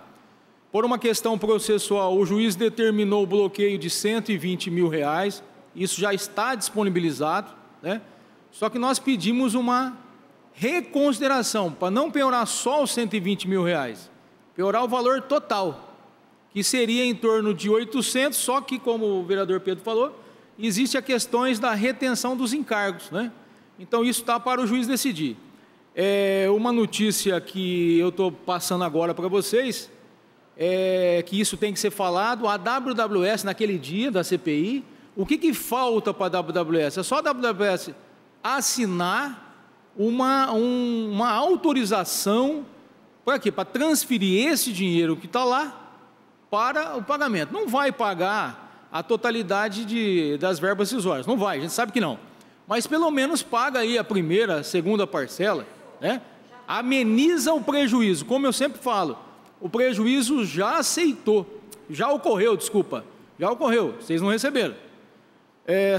Por uma questão processual, o juiz determinou o bloqueio de R$120 mil, isso já está disponibilizado, né? Só que nós pedimos uma reconsideração, para não piorar só os R$120 mil, piorar o valor total, que seria em torno de 800, só que, como o vereador Pedro falou, existe a questões da retenção dos encargos, né? Então, isso está para o juiz decidir. Uma notícia que eu estou passando agora para vocês, que isso tem que ser falado, a WWS, naquele dia da CPI, o que falta para a WWS? É só a WWS assinar uma autorização para quê? Para transferir esse dinheiro que está lá para o pagamento. Não vai pagar a totalidade das verbas rescisórias, não vai, a gente sabe que não. Mas pelo menos paga aí a primeira, a segunda parcela, né? Ameniza o prejuízo, como eu sempre falo, o prejuízo já ocorreu, vocês não receberam.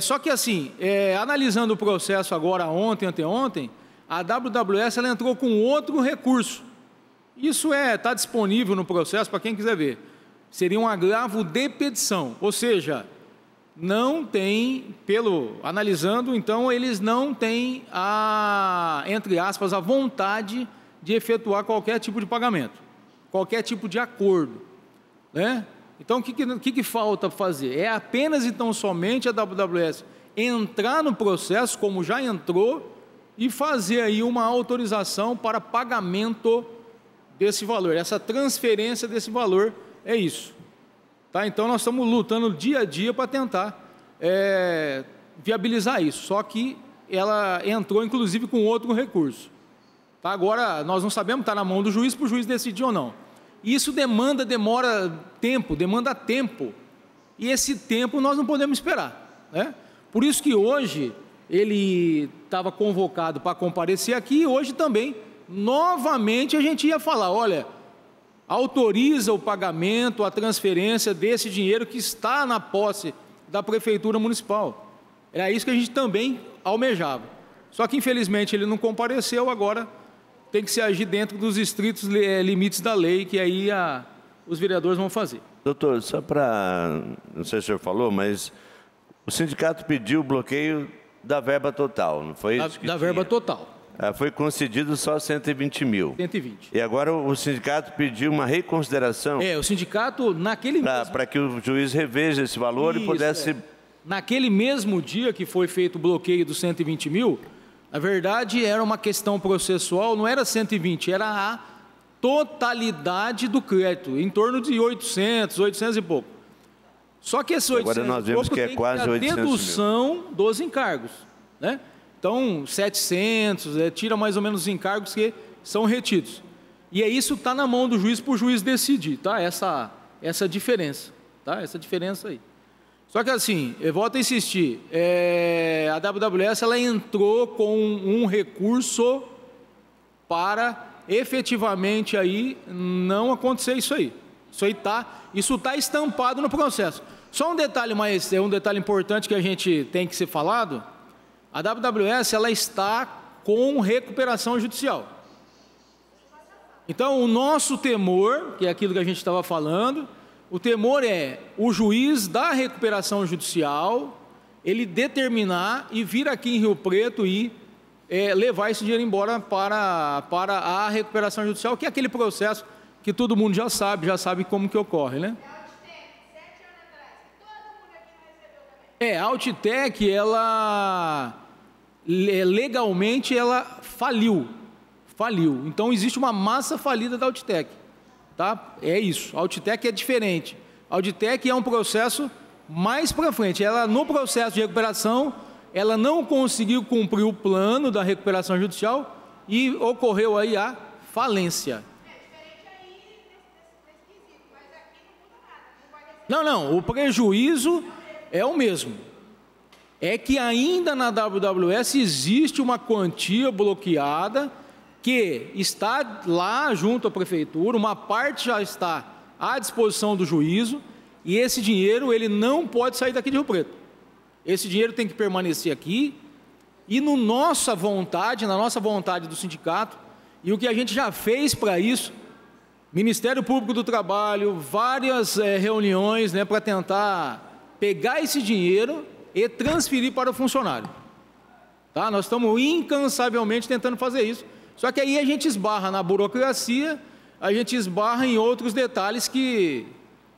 Só que assim, analisando o processo agora anteontem, a WWS ela entrou com outro recurso. Isso está disponível no processo para quem quiser ver. Seria um agravo de petição, ou seja, não tem, analisando, então, eles não têm entre aspas, a vontade de efetuar qualquer tipo de pagamento, qualquer tipo de acordo, né? Então, o que falta fazer? É apenas, então, somente a WWS entrar no processo, como já entrou, e fazer aí uma autorização para pagamento desse valor, essa transferência desse valor, é isso. Tá? Então, nós estamos lutando dia a dia para tentar viabilizar isso, só que ela entrou, inclusive, com outro recurso. Tá? Agora, nós não sabemos, está na mão do juiz, para o juiz decidir ou não. Isso demanda tempo, e esse tempo nós não podemos esperar, né? Por isso que hoje ele estava convocado para comparecer aqui, e hoje também, novamente, a gente ia falar, olha, autoriza o pagamento, a transferência desse dinheiro que está na posse da Prefeitura Municipal. Era isso que a gente também almejava. Só que, infelizmente, ele não compareceu, agora tem que se agir dentro dos estritos limites da lei, que aí os vereadores vão fazer. Doutor, só para... Não sei se o senhor falou, mas o sindicato pediu o bloqueio da verba total, não foi isso? Da verba total. Foi concedido só 120 mil. 120. E agora o sindicato pediu uma reconsideração? O sindicato, naquele mesmo... Para que o juiz reveja esse valor e pudesse... Naquele mesmo dia que foi feito o bloqueio dos 120 mil, na verdade era uma questão processual, não era 120, era a totalidade do crédito, em torno de 800 e pouco. Só que esse 800 agora nós vemos que é quase 800 mil. Dedução dos encargos, né? Então, 700, tira mais ou menos os encargos que são retidos. E isso está na mão do juiz para o juiz decidir, tá? Essa diferença, tá? Essa diferença aí. Só que assim, eu volto a insistir, a WWS ela entrou com um recurso para efetivamente aí não acontecer isso aí. Isso está estampado no processo. Só um detalhe importante que a gente tem que ser falado. A WWS ela está com recuperação judicial. Então, o nosso temor, que é aquilo que a gente estava falando, O temor é o juiz da recuperação judicial, ele determinar e vir aqui em Rio Preto e levar esse dinheiro embora para a recuperação judicial, que é aquele processo que todo mundo já sabe como que ocorre, né? A Altitec, ela legalmente ela faliu. Então existe uma massa falida da Altitec, tá? É isso. A Altitec é diferente. A Altitec é um processo mais para frente. Ela no processo de recuperação, ela não conseguiu cumprir o plano da recuperação judicial e ocorreu aí a falência. Não, o prejuízo é o mesmo. É que ainda na WWS existe uma quantia bloqueada que está lá junto à prefeitura, uma parte já está à disposição do juízo e esse dinheiro ele não pode sair daqui de Rio Preto. Esse dinheiro tem que permanecer aqui e na nossa vontade do sindicato, e o que a gente já fez para isso, Ministério Público do Trabalho, várias reuniões, né, para tentar pegar esse dinheiro e transferir para o funcionário. Tá? Nós estamos incansavelmente tentando fazer isso. Só que aí a gente esbarra na burocracia, a gente esbarra em outros detalhes que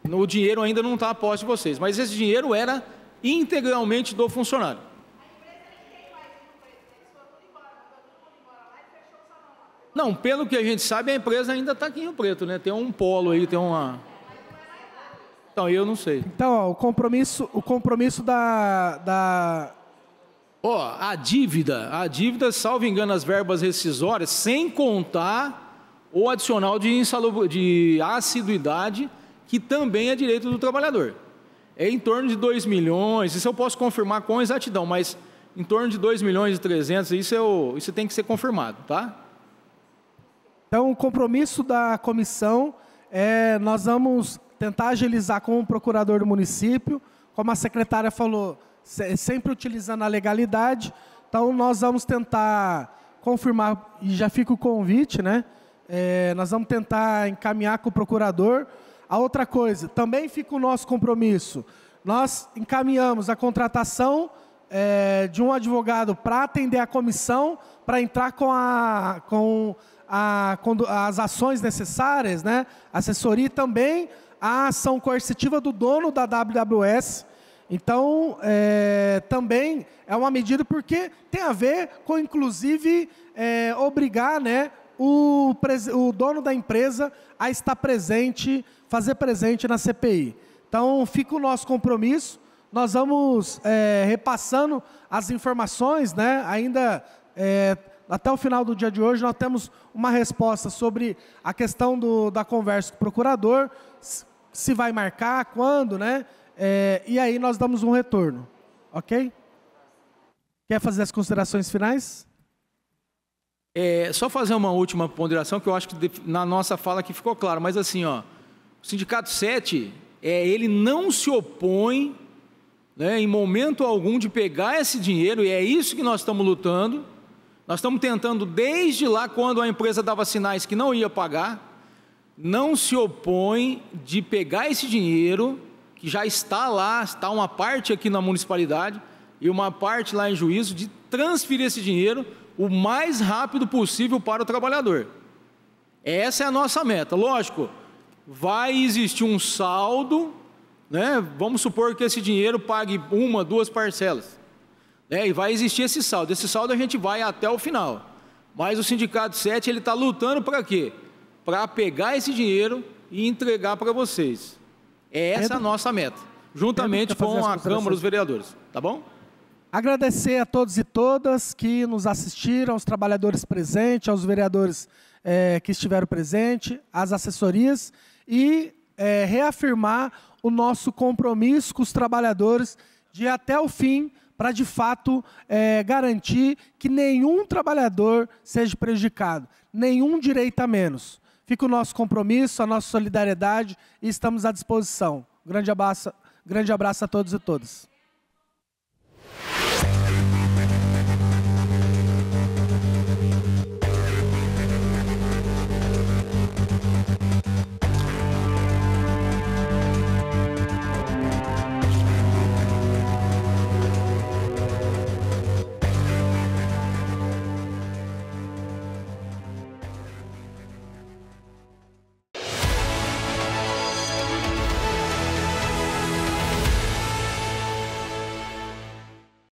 o dinheiro ainda não está a posse de vocês. Mas esse dinheiro era integralmente do funcionário. Não, pelo que a gente sabe, a empresa ainda está aqui em Rio Preto, né? Tem um polo aí, tem uma... Então, eu não sei. Então, ó, o compromisso da... Ó, a dívida, salvo engano, as verbas rescisórias, sem contar o adicional de assiduidade, que também é direito do trabalhador. É em torno de 2 milhões, isso eu posso confirmar com exatidão, mas em torno de 2 milhões e 300, isso tem que ser confirmado, tá? Então, o compromisso da comissão nós vamos tentar agilizar com o procurador do município, como a secretária falou, sempre utilizando a legalidade. Então, nós vamos tentar confirmar, e já fica o convite, né? Nós vamos tentar encaminhar com o procurador. A outra coisa, também fica o nosso compromisso. Nós encaminhamos a contratação de um advogado para atender a comissão, para entrar com as ações necessárias, né? Assessoria e também a ação coercitiva do dono da WWS. Então, também é uma medida porque tem a ver com, inclusive, obrigar, né, o dono da empresa a estar presente, fazer presente na CPI. Então, fica o nosso compromisso. Nós vamos repassando as informações, né? Ainda até o final do dia de hoje, nós temos uma resposta sobre a questão da conversa com o procurador, se vai marcar, quando, né? E aí nós damos um retorno, ok? Quer fazer as considerações finais? Só fazer uma última ponderação, que eu acho que na nossa fala aqui ficou claro, mas assim, ó, o Sindicato 7, ele não se opõe, né, em momento algum de pegar esse dinheiro, e é isso que nós estamos lutando. Nós estamos tentando, desde lá, quando a empresa dava sinais que não ia pagar, não se opõe de pegar esse dinheiro, que já está lá, está uma parte aqui na municipalidade e uma parte lá em juízo, de transferir esse dinheiro o mais rápido possível para o trabalhador. Essa é a nossa meta. Lógico, vai existir um saldo, né? Vamos supor que esse dinheiro pague 1, 2 parcelas. E vai existir esse saldo. Esse saldo a gente vai até o final. Mas o Sindicato 7, ele está lutando para quê? Para pegar esse dinheiro e entregar para vocês. Essa é a nossa meta, juntamente com a Câmara dos Vereadores. Tá bom? Agradecer a todos e todas que nos assistiram, aos trabalhadores presentes, aos vereadores que estiveram presentes, às assessorias, e reafirmar o nosso compromisso com os trabalhadores de ir até o fim, para, de fato, garantir que nenhum trabalhador seja prejudicado, nenhum direito a menos. Fica o nosso compromisso, a nossa solidariedade e estamos à disposição. Grande abraço a todos e todas.